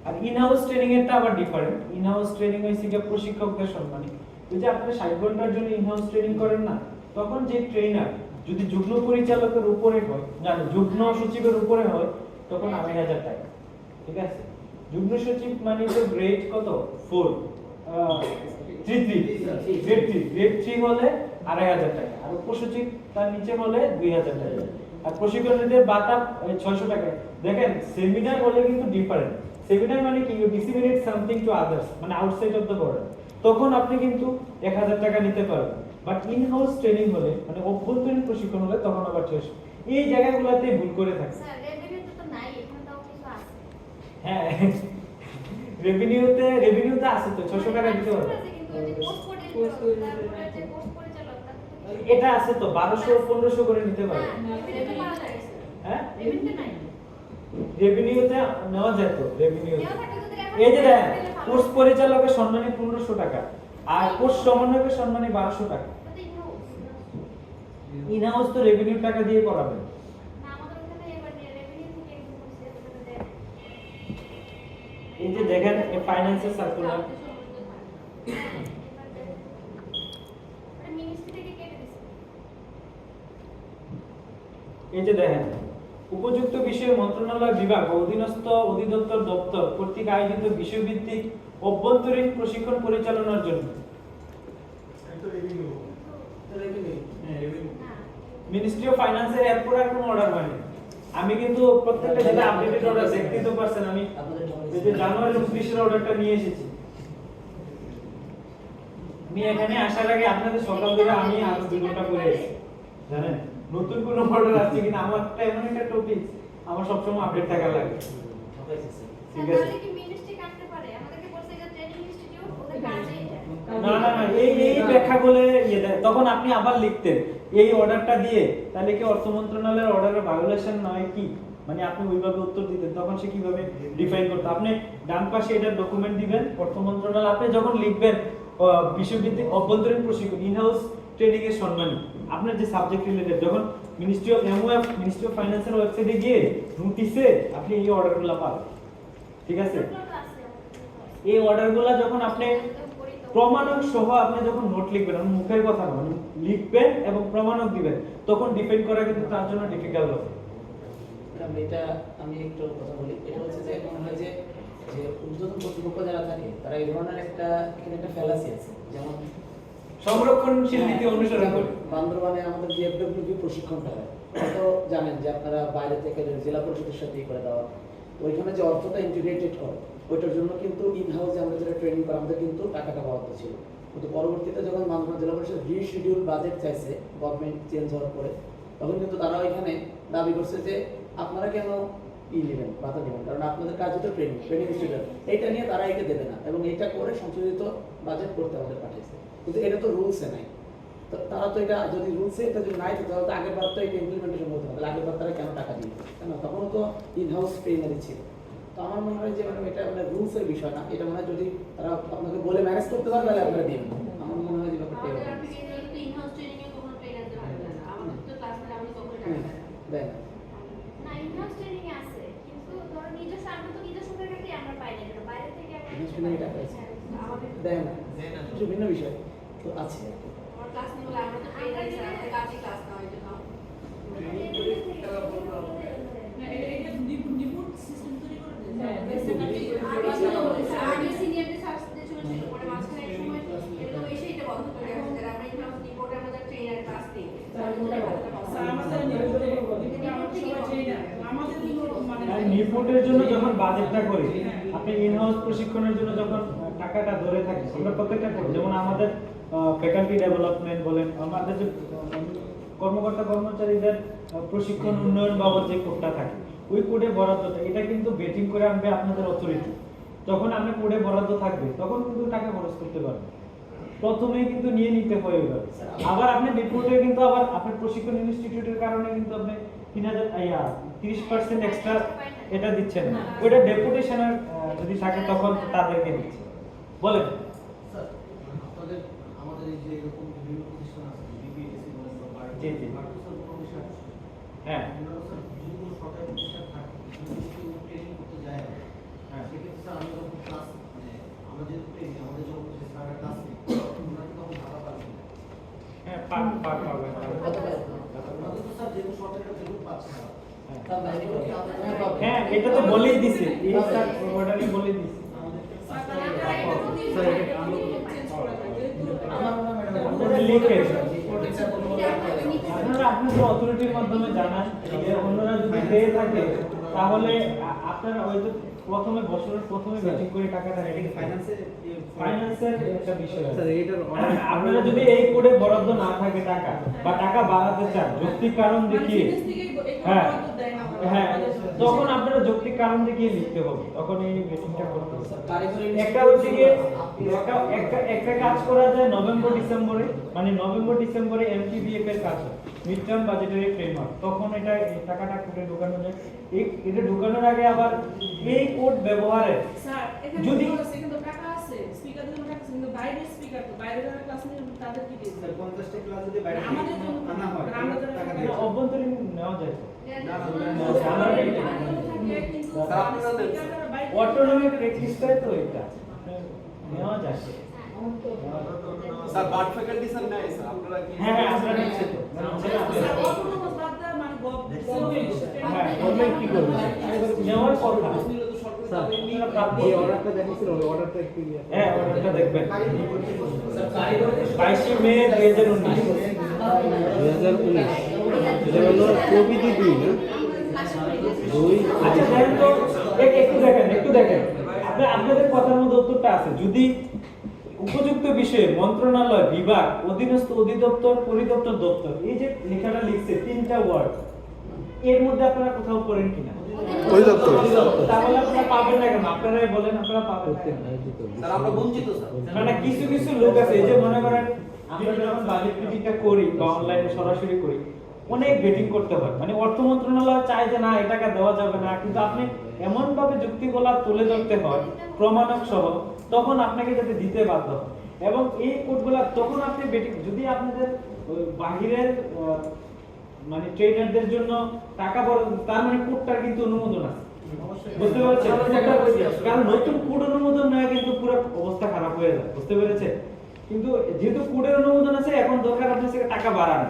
আর ইন হাউস ট্রেনিং এরটা আবার ডিফারেন্ট। ইন হাউস ট্রেনিং হইছে কি প্রশিক্ষকদের সম্মানী, ওই যে আপনি 60 ঘন্টার জন্য ইন হাউস ট্রেনিং করেন না, তখন যে ট্রেনার যদি যুগ্ম পরিচালকের উপরে হয়, জানো যুগ্ম সচিবের উপরে হয়, তখন 2500 টাকা, ঠিক আছে? যুগ্ম সচিব মানে তো গ্রেড কত 4 গ্রেড 3 হলে 2500 টাকা, আর উপসচিব তার নিচে হলে 2000 টাকা, আর প্রশিক্ষণীদের ভাতা 600 টাকা। দেখেন সেমিনার হলে কিন্তু ডিফারেন্ট। সেমিনার মানে কি, you disseminate something to others, মানে আউটসাইড অফ দ্য বর্ডার, তখন আপনি কিন্তু 1000 টাকা নিতে পারবেন। বাট ইন হাউস ট্রেনিং হলে মানে অভ্যন্তরীণ প্রশিক্ষণ হলে তখন আবার 600। এই জায়গাগুলোতে ভুল করে থাকে। স্যার রেভিনিউতে তো নাই, এখানে তাও কিছু আছে। হ্যাঁ, রেভিনিউতে আছে তো 600 টাকা দিতে হবে। কিন্তু ওই যে পোস্ট কোডের তারপরে যে পোস্ট পরিচালক এটা আছে তো 1200-1500 করে নিতে পারে। রেভিনিউতে পাওয়া যায় স্যার। হ্যাঁ, রেভিনিউতে নাই। রেভিনিউতে নেওয়া যায় তো, রেভিনিউতে নেওয়া থাকে যদি এই যে দেখেন পোস্ট পরিচালকের সম্মানী 1500 টাকা, আর পোস্ট সমন্বয়কের সম্মানী 1200 টাকা। ইন হাউস তো রেভিনিউ টাকা দিয়ে করাবেন। না আমাদের ওখানে এবার রেভিনিউ থেকে একদম করছে ওখানে দেয়। এই যে দেখেন এই ফাইন্যান্সের সার্কুলার, মিনিস্ট্রি থেকে কেটে দিছে। এই যে দেখেন উপযুক্ত বিষয়ে মন্ত্রণালয় বিভাগ ও অধীনস্থ অধিদপ্তর দপ্তর কর্তৃক আয়োজিত বিষয়ভিত্তিক অভ্যন্তরীণ প্রশিক্ষণ পরিচালনার জন্য মিনিস্ট্রি অফ ফাইন্যান্সের এরপর আর কোনো অর্ডার হয়নি। আমি কিন্তু প্রত্যেকটা জেলা আপডেটেড অর্ডার দেখতেই তো পারছেন, আমি এই যে জানুয়ারি 29 এর অর্ডারটা নিয়ে এসেছি। আমি এখানে আসার আগে আপনাদের সকাল থেকে আমি আরো 2 ঘন্টা পরে এসেছি, জানেন নতুন কোন অর্ডার আসছে কিনা। আমারটা এমন একটা টপিক, আমার সবসময় আপডেট থাকা লাগে, ঠিক আছে? তাহলে কি মিনিস্ট্রি কাটতে পারে? আমাদেরকে বলছে যে ট্রেনিং ইনস্টিটিউট ওদের কাজে এটা। না এই ব্যাখ্যা বলে ইয়ে দেয়, তখন আপনি আবার লিখতেন এই অর্ডারটা দিয়ে, তাহলে কি অর্থ মন্ত্রণালয়ের অর্ডারের ভায়োলেশন নয় কি, মানে আপনি ওইভাবে উত্তর দিতেন, তখন সে কিভাবে ডিফাইন করতে। আপনি ডান পাশে এটার ডকুমেন্ট দিবেন অর্থ মন্ত্রণালয়, আপনি যখন লিখবেন বিশ্বভিত্তিক অভ্যন্তরীণ প্রশিক্ষণ ইন হাউস ট্রেনিং এর সম্মানী, আপনার যে সাবজেক্ট রিলেটেড, যখন ministry of MOF ministry of ফাইন্যান্সের ওয়েবসাইটে গিয়ে নোটিসে আপনি এই অর্ডারগুলো পাবেন, ঠিক আছে? এই অর্ডারগুলো যখন আপনি প্রমাণক সহ আপনি যখন নোট লিখবেন, আমি মুখের কথা না, লিখবেন এবং প্রমাণক দিবেন, তখন ডিপেন্ড করা কিন্তু তার জন্য ডিফিকাল্ট হবে। এটা আমি একটু কথা বলি, এটা হচ্ছে যে মনে হয় যে ঊর্ধ্বতন কর্তৃপক্ষ যারা থাকে তারা এই ধরনের একটা এখানে একটা ফ্যালাসি আছে, যেমন সংরক্ষণশীল নীতি অনুসরণ করে বান্দরবানে আমাদের যে এফডব্লিউপি প্রশিক্ষণটা হয়, হয়তো জানেন যে আপনারা বাইরে থেকে জেলা পরিষদের সাথে করে দেওয়া, ওইখানে যে অর্থটা ইন্টিগ্রেটেড হয় ওইটার জন্য কিন্তু ইন হাউসে আমরা যেটা ট্রেনিং করা আমাদের কিন্তু টাকাটা বরাদ্দ ছিল, কিন্তু পরবর্তীতে যখন মানবন্ধ জেলা পরিষদ রিশিডিউল বাজেট চাইছে গভর্নমেন্ট চেঞ্জ হওয়ার পরে, তখন কিন্তু তারা ওইখানে দাবি করছে যে আপনারা কেন নেবেন ভাতা নেবেন, কারণ আপনাদের কাজ হতো ট্রেনিং স্টুডেন্ট, এইটা নিয়ে তারা এটা দেবে না এবং এটা করে সংশোধিত বাজেট করতে আমাদের পাঠিয়েছে, কিন্তু এটা তো রুলসে নাই। তো তারা তো এটা যদি রুলসে এটা যদি নাই তো তাহলে তো আগের বার তো এটা ইমপ্লিমেন্টেশন হতো না, তাহলে আগের বার তারা কেন টাকা দিবে, কেন তখনও তো ইন হাউস ট্রেনারই ছিল। তো আমার মনে হয় যে মানে এটা মানে রুলসের বিষয় না, এটা মনে হয় যদি তারা আপনাকে বলে ম্যানেজ করতে পারে তাহলে আপনারা দিবেন, আমার মনে হয় যে ব্যাপারটা আমাদের এরকম। আপনি কিন্তু ইন-হাউস ট্রেনিং এ কোনো ট্রেনারদের হাতে দেন না। আমাদের তো ক্লাস নিলে আমি তখন টাকা দেন না। দেয় না। না, in-house training এ আছে। কিন্তু ধরো নিজস্ব, আমরা তো নিজস্ব টাকাতেই আমরা পাই না, এটা বাইরে থেকে আমরা In-house কিছু training পাই না। টাকা আছে। হ্যাঁ, আমাদের দেয় না, কিছু ভিন্ন বিষয় তো আছে। আমার ক্লাস নিলে আমরা তো ট্রেনার হিসেবে আমাদের কাজে ক্লাস নেওয়া হয় না। না, এটা ডিপুট সিস্টেম তৈরি করে দেন। হ্যাঁ, আগে সিনিয়রদের সাথে চলেছিল, পরে মাঝখানে এক সময় এরকম এসে এটা বন্ধ করে দেওয়া হয়েছে, আমরা in-house রিপোর্টে আমাদের ট্রেনার ক্লাস নেই। স্যার আমাদের নিপুটে আমরা সবাই চাই না, আমাদের মানে নিপুটের জন্য যখন বাজেটটা করি, আপনি ইনহাউস প্রশিক্ষণের জন্য যখন টাকাটা ধরে থাকি, আমরা প্রত্যেকটা করি, যেমন আমাদের ফ্যাকাল্টি ডেভেলপমেন্ট বলেন, আমাদের যে কর্মকর্তা কর্মচারীদের প্রশিক্ষণ উন্নয়ন বাবদ যে কোডটা থাকে, ওই কোডে বরাদ্দটা এটা কিন্তু বেটিং করে আনবে আপনাদের অথরিটি। যখন আপনার কোডে বরাদ্দ থাকবে তখন কিন্তু টাকা খরচ করতে পারবেন, প্রথমেই কিন্তু নিয়ে নিতে হয় ওইভাবে। আবার আপনি রিপোর্টে কিন্তু আবার আপনার প্রশিক্ষণ ইনস্টিটিউটের কারণে কিন্তু আপনি 30% এক্সট্রা এটা দিচ্ছেন না, ওইটা ডেপুটেশনের যদি থাকে তখন তাদেরকে দিচ্ছে। বলেন স্যার, আপনাদের আমাদের এই যে এরকম বিভিন্ন প্রতিষ্ঠান আছে, বিপিএসসি বলেন বা জি, জি। মার্কেটিং প্রতিষ্ঠান, হ্যাঁ আপনারা স্যার যদি কোনো সরকারি প্রতিষ্ঠান থাকে, যদি কেউ ট্রেনিং করতে যায় না, হ্যাঁ। সেক্ষেত্রে স্যার আমরা যখন ক্লাস মানে আমরা যেহেতু ট্রেনিং আমাদের যখন যে স্যারের ক্লাস নেই, ওনারা কি তখন ভাড়া পাবেন? হ্যাঁ পাবেন। কত পায়? আমাদের তো স্যার যেহেতু সরকারি যেহেতু পাচ্ছে না, তার বাইরে করে হ্যাঁ এটা তো বলেই দিছে, এই স্যার ওটাকে বলে দিছে। চেঞ্জ করা যায়, যেহেতু আমার মনে হয় ম্যাডাম আপনাদের লিখে আপনারা আপনাদের অথরিটির মাধ্যমে জানান যে অন্যরা যদি পেয়ে থাকে তাহলে আপনারা হয়তো প্রথমে বছরের প্রথমে মিটিং করে টাকাটা রেডি ফাইন্যান্সের একটা বিষয় আছে। আপনারা যদি এই কোডে বরাদ্দ না থাকে টাকা বা টাকা বাড়াতে চান যৌক্তিক কারণ দেখিয়ে, হ্যাঁ হ্যাঁ তখন আপনারা যৌক্তিক কারণ দেখিয়ে লিখতে হবে, তখন এই মিটিংটা করতে হবে। একটা হচ্ছে গিয়ে একটা কাজ করা যায় নভেম্বর ডিসেম্বরে, মানে নভেম্বর ডিসেম্বরে এমটিবিএফ এর কাজ হয়, মিড টার্ম বাজেটারি ফ্রেমওয়ার্ক, তখন এটা এই টাকাটা কোডে ঢোকানো যায়। এটা ঢোকানোর আগে আবার এই কোড ব্যবহারে স্যার এখানে যদি কিন্তু টাকা আছে, স্পিকার দিলে টাকা আছে, কিন্তু বাইরে স্পিকার তো বাইরে যারা ক্লাস নিয়ে তাদের কি দিতে স্যার 50টা ক্লাস যদি বাইরে আমাদের জন্য আনা হয়, আমরা যারা টাকা এটা দিয়ে অভ্যন্তরীণ নেওয়া যায়। অটোনমিক রেজিস্টার তো এটা নেওয়া যায়। স্যার বার্ড ফ্যাকাল্টি স্যার নাই স্যার, আপনারা কি হ্যাঁ হ্যাঁ আমরা নিচ্ছি তো হ্যাঁ বলবেন কি করবেন নেওয়ার কথা আপনারা প্রাপ্য অর্ডারটা দেখিয়েছিল অর্ডারটা একটু হ্যাঁ অর্ডারটা দেখবেন 22 মে 2019 এটা হলো প্রবিধি 2 না আচ্ছা দেখেন তো একটু দেখেন আপনাদের কথার মধ্যে উত্তরটা আছে। যদি উপযুক্ত বিষয়ে মন্ত্রণালয়, বিভাগ, অধীনস্থ অধিদপ্তর, পরিদপ্তর, দপ্তর, এই যে লেখাটা লিখছে তিনটা ওয়ার্ড, এর মধ্যে আপনারা কোথাও পড়েন কিনা? অধিদপ্তর। তাহলে আপনারা পাবেন না কেন? আপনারাই বলেন আপনারা পাবেন না কেন? স্যার আমরা বঞ্চিত স্যার। মানে কিছু লোক আছে, এই যে মনে করেন আমরা যখন বাজেট মিটিংটা করি বা অনলাইনে সরাসরি করি, অনেক বেটিং করতে হয়, মানে অর্থ মন্ত্রণালয় চায় যে না এই টাকা দেওয়া যাবে না, কিন্তু আপনি এমন ভাবে যুক্তিগুলা তুলে ধরতে হয় প্রমাণক সহ, তখন আপনাকে যাতে দিতে বাধ্য হয়। এবং এই কোডগুলা তখন আপনি বেটিং, যদি আপনাদের বাহিরের মানে ট্রেনারদের জন্য টাকা বরাদ্দ, তার মানে কোডটার কিন্তু অনুমোদন আছে, বুঝতে পারছেন? কারণ নতুন কোড অনুমোদন নয় কিন্তু পুরো অবস্থা খারাপ হয়ে যায়, বুঝতে পেরেছে? কিন্তু যেহেতু কোডের অনুমোদন আছে, এখন দরকার আপনার থেকে টাকা বাড়ানো,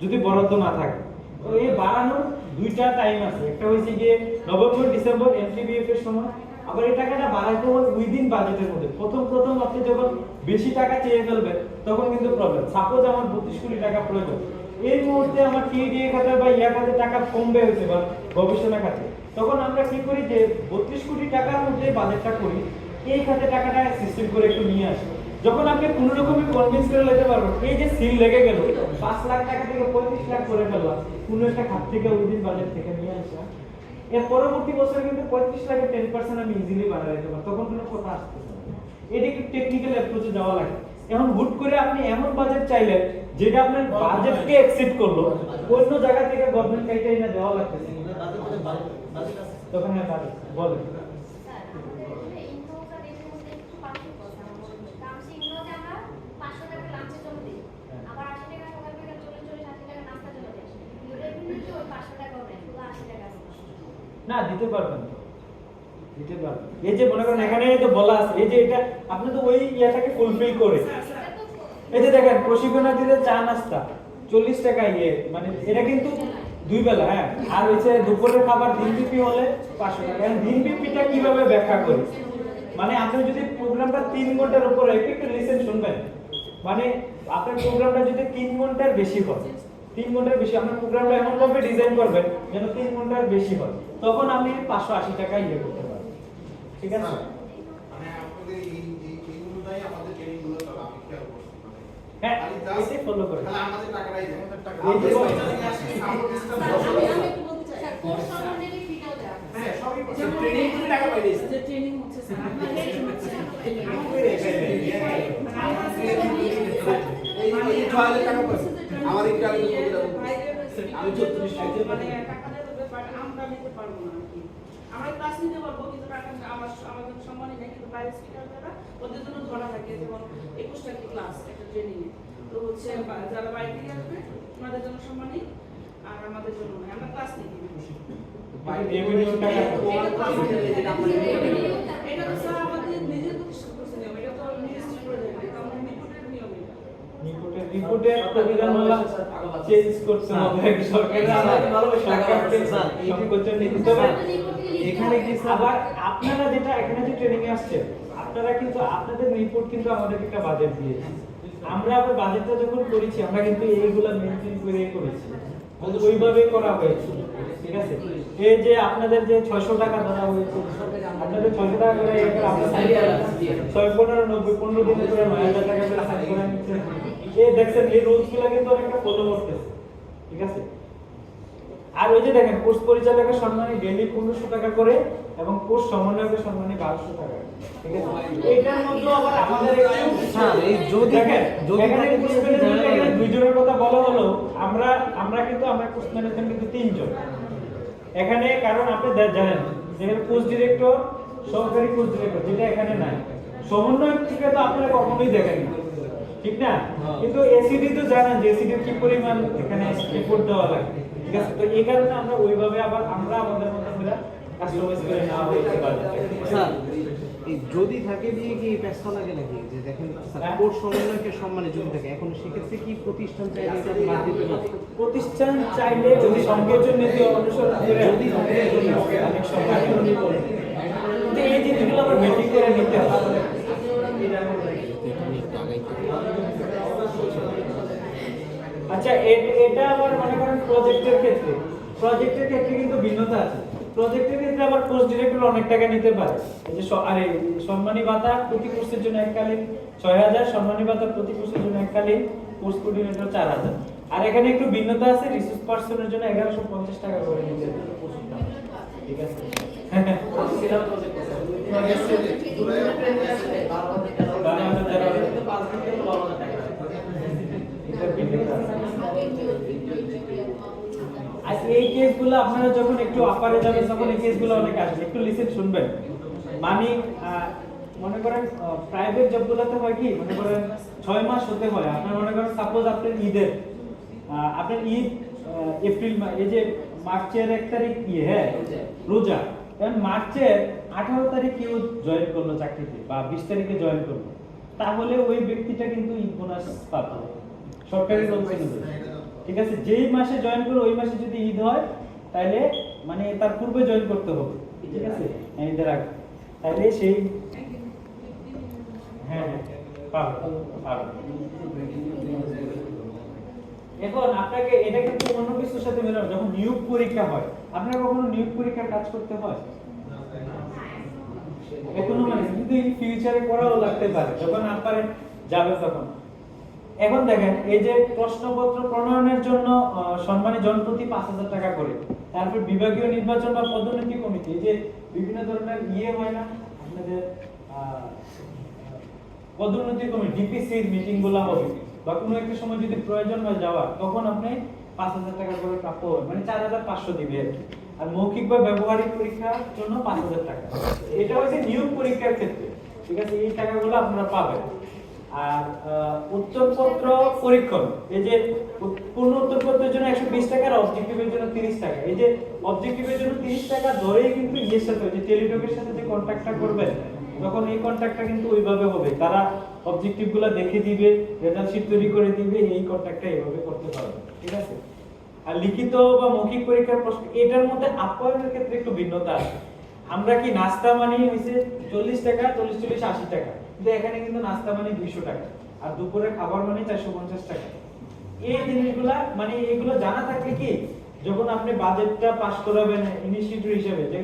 যদি বরাদ্দ না থাকে। তো এই বাড়ানোর দুইটা টাইম আছে, একটা হইছে গিয়ে নভেম্বর ডিসেম্বর এমটিবিএফ এর সময়, আবার এই টাকাটা বাড়াইতে হবে উইদিন বাজেটের মধ্যে। প্রথম আপনি যখন বেশি টাকা চেয়ে ফেলবেন তখন কিন্তু প্রবলেম। সাপোজ আমার 32 কোটি টাকা প্রয়োজন, এই মুহূর্তে আমার টিডিএ খাতে বা ইয়া খাতে টাকা কমবে হয়েছে বা গবেষণা খাতে, তখন আমরা কি করি যে 32 কোটি টাকার মধ্যে বাজেটটা করি, এই খাতে টাকাটা সিস্টেম করে একটু নিয়ে আসি। যখন আপনি কোনো রকমে কনভিন্স করে নিতে পারবেন, এই যে সিল লেগে গেল 5 লাখ টাকা থেকে 35 লাখ করে ফেললাম কোনো একটা খাত থেকে ওই দিন বাজেট থেকে নিয়ে আসা, এর পরবর্তী বছর কিন্তু 35 লাখের 10% আমি ইজিলি বাড়াই দিতে পারি, তখন কোনো কথা আসতেছে না। এটা একটু টেকনিক্যাল অ্যাপ্রোচে যাওয়া লাগে। এখন হুট করে আপনি এমন বাজেট চাইলেন যেটা আপনার বাজেটকে এক্সিড করলো, অন্য জায়গা থেকে গভর্নমেন্ট কাইটাই না দেওয়া লাগতেছে, তখন হ্যাঁ বাজেট বলেন। স্যার আমাদের আসলে ইনহাউস আর এর মধ্যে একটু পার্থক্য আছে আমার মনে হয়। কারণ সে ইনহাউসে আমরা 500 টাকা লাঞ্চের জন্য দিই, আবার 80 টাকা সকাল থেকে 40 80 টাকা নাস্তার জন্য দিই। রেভিনিউতে ওই 500 টাকাও নেই, শুধু 80 টাকা আছে। না দিতে পারবেন তো, দিতে পারবেন। এই যে মনে করেন এখানে তো বলা আছে, এই যে এটা আপনি তো ওই ইয়াটাকে ফুলফিল করে, এই যে দেখেন প্রশিক্ষণার্থীদের চা নাস্তা 40 টাকা ইয়ে, মানে এটা কিন্তু 2 বেলা, হ্যাঁ। আর হচ্ছে দুপুরের খাবার দিনব্যাপী হলে 500 টাকা। এখন দিনব্যাপীটা কিভাবে ব্যাখ্যা করি, মানে আপনি যদি প্রোগ্রামটা 3 ঘন্টার উপরে, একটু লিসেন শুনবেন, মানে আপনার প্রোগ্রামটা যদি 3 ঘন্টার বেশি হয়, 3 ঘন্টার বেশি আপনার প্রোগ্রামটা এমন ভাবে ডিজাইন করবেন যেন 3 ঘন্টার বেশি হয়, তখন আপনি 580 টাকা ইয়ে করতে পারবেন, ঠিক আছে? মানে আপনাদের এই অনুযায়ী আমাদের ট্রেনিং গুলো চলে, আমি খেয়াল করছি। হ্যাঁ, খালি এটাই ফলো করে। তাহলে আমাদের টাকাটাই যায়। এই যে আমি একটু বলতে চাই, কোর্স সম্বন্ধে ফিটাও দেওয়া হয়। হ্যাঁ, সবই ট্রেনিং করে টাকা পাই দিয়েছে, যে ট্রেনিং হচ্ছে স্যার আপনাদের হচ্ছে আমার একটু আগে আমি 34 মানে টাকা দেওয়ার ব্যাপার আমরা নিতে পারবো না আর কি। আমরা ক্লাস নিতে পারবো কিন্তু টাকা আমাদের সম্মানই নেই, কিন্তু বাইরে স্পিকার দ্বারা ওদের জন্য ধরা থাকে, যেমন 21টা ক্লাস একটা ট্রেনিং এ, তো হচ্ছে যারা বাইরে থেকে আসবে ওনাদের জন্য সম্মানই, আর আমাদের জন্য নয়, আমরা ক্লাস নিই। এটা তো স্যার আমাদের নিজের প্রতিষ্ঠান করছে নিয়ম, এটা তো মিনিস্ট্রি করে দেবে, এটা আমাদের নিকটের নিয়ম এটা। রিপোর্টের প্রবিধান হলো চেঞ্জ করতে হবে সরকারের, সরকার করতে নিতে হবে। এখানে কি আবার আপনারা যেটা এখানে যে ট্রেনিং এ আসছেন, আপনারা কিন্তু আপনাদের রিপোর্ট কিন্তু আমাদের একটা বাজেট দিয়েছে, আমরা আবার বাজেটটা যখন করেছি আমরা কিন্তু এইগুলা মেনটেন করে করেছি, ওইভাবে করা হয়েছে, ঠিক আছে? এই যে আপনাদের যে 600 টাকা ধরা হয়েছে, আপনাদের 600 টাকা করে এটা আমরা 6 15 90 15 দিনে করে 9000 টাকা করে সাইড করে নিচ্ছে। এই দেখছেন এই রুলসগুলো কিন্তু অনেকটা ফলো করতেছে, ঠিক আছে? আর ওই যে দেখেন কোর্স পরিচালকের সম্মানী ডেইলি 1500 টাকা করে এবং কোর্স সমন্বয়কের সম্মানী 1200 টাকা, ঠিক আছে? এটার মধ্যে আবার আমাদের একটু স্যার এই যদি দেখেন যদি এখানে কোর্স ম্যানেজমেন্ট এখানে দুইজনের কথা বলা হলো, আমরা কিন্তু আমরা কোর্স ম্যানেজমেন্ট কিন্তু 3 জন এখানে, কারণ আপনি জানেন যেখানে কোর্স ডিরেক্টর, সহকারী কোর্স ডিরেক্টর, যেটা এখানে নাই, সমন্বয়ক থেকে তো আপনারা কখনোই দেখেন না, ঠিক না? কিন্তু এসিডি তো জানেন যে এসিডি কি পরিমাণ এখানে রিপোর্ট দেওয়া লাগে, ঠিক আছে? তো এই কারণে আমরা ওইভাবে আবার আমরা আমাদের মতো করে কাস্টমাইজ করে নেওয়া হয়েছে বাজেটটা। স্যার এই যদি থাকে দিয়ে কি ব্যস্ত লাগে নাকি, যে দেখেন স্যার কোর্স সমন্বয়কের সম্মানে যদি থাকে, এখন সেক্ষেত্রে কি প্রতিষ্ঠান চাইলে এটা বাদ দিতে পারে? প্রতিষ্ঠান চাইলে যদি সংকোচন নীতি অনুসরণ করে যদি অনেক সময় কিন্তু এই জিনিসগুলো আবার মেটিং করে নিতে হবে। আচ্ছা এটা আবার মনে করেন প্রজেক্টের ক্ষেত্রে কিন্তু ভিন্নতা আছে। প্রজেক্টের ক্ষেত্রে আবার কোর্স ডিরেক্টর অনেক টাকা নিতে পারে, এই যে আরে সম্মানী ভাতা প্রতি কোর্সের জন্য এককালীন 6000, সম্মানী ভাতা প্রতি কোর্সের জন্য এককালীন, কোর্স কোঅর্ডিনেটর 4000। আর এখানে একটু ভিন্নতা আছে, রিসোর্স পার্সনের জন্য 1150 টাকা করে নিতে হবে, ঠিক আছে? আর এই কেসগুলো আপনারা যখন একটু আপারে যাবেন তখন এই কেসগুলো অনেক আসবে, একটু লিসেন শুনবেন। মানে মনে করেন প্রাইভেট জবগুলোতে হয় কি, মনে করেন 6 মাস হতে হয়, আপনার মনে করেন সাপোজ আপনার ঈদের আপনার ঈদ এপ্রিল, এই যে মার্চের 1 তারিখ ইয়ে, হ্যাঁ রোজা, কারণ মার্চের 18 তারিখ কেউ জয়েন করলো চাকরিতে বা 20 তারিখে জয়েন করলো, তাহলে ওই ব্যক্তিটা কিন্তু ঈদ বোনাস পাবে সরকারি রুলস অনুযায়ী, ঠিক আছে? যেই মাসে জয়েন করো ওই মাসে যদি ঈদ হয় তাহলে মানে তার পূর্বে জয়েন করতে হবে, ঠিক আছে? ঈদের আগে, তাহলে সেই হ্যাঁ পাবে। এখন আপনাকে এটা কিন্তু অন্য কিছুর সাথে মেলানো, যখন নিয়োগ পরীক্ষা হয় আপনার কখনো নিয়োগ পরীক্ষার কাজ করতে হয় এখনো মানে, কিন্তু ইন ফিউচারে করাও লাগতে পারে যখন আপনার যাবে তখন। এখন দেখেন এই যে প্রশ্নপত্র প্রণয়নের জন্য সম্মানী জনপ্রতি 5,000 টাকা করে, তারপর বিভাগীয় নির্বাচন বা পদোন্নতি কমিটি, এই যে বিভিন্ন ধরনের হয় না আপনাদের পদোন্নতি কমিটি ডিপিসির মিটিং গুলো হবে, বা কোনো একটা সময় যদি প্রয়োজন হয় যাওয়া, তখন আপনি 5,000 টাকা করে প্রাপ্য হবে, মানে 4,500 দিবে আর কি। আর মৌখিক বা ব্যবহারিক পরীক্ষার জন্য 5,000 টাকা। এটা হচ্ছে নিয়োগ পরীক্ষার ক্ষেত্রে, ঠিক আছে, এই টাকাগুলো আপনারা পাবেন। আর উত্তরপত্র পরীক্ষণ, এই যে পূর্ণ উত্তরপত্রের জন্য 120 টাকা আর অবজেক্টিভের জন্য 30 টাকা। এই যে অবজেক্টিভের জন্য 30 টাকা ধরেই কিন্তু ইয়ের সাথে, যে টেলিটকের সাথে যে কন্ট্যাক্টটা করবেন, তখন এই কন্ট্যাক্টটা কিন্তু ওইভাবে হবে, তারা অবজেক্টিভগুলো দেখে দিবে, রেজাল্ট শীট তৈরি করে দিবে, এই কন্ট্যাক্টটা এইভাবে করতে পারবে, ঠিক আছে। আর লিখিত বা মৌখিক পরীক্ষার প্রশ্ন, এটার মধ্যে আপ্যায়নের ক্ষেত্রে একটু ভিন্নতা আছে। আমরা কি নাস্তা মানে হইছে 40 টাকা, 40 80 টাকা, কিন্তু এখানে কিন্তু নাস্তা মানে 200 টাকা, আর দুপুরে খাবার মানে 450 টাকা। এই জিনিসগুলা মানে এগুলো জানা থাকলে কি, যখন আপনি বাজেটটা পাস করাবেন ইনস্টিটিউট হিসেবে, যে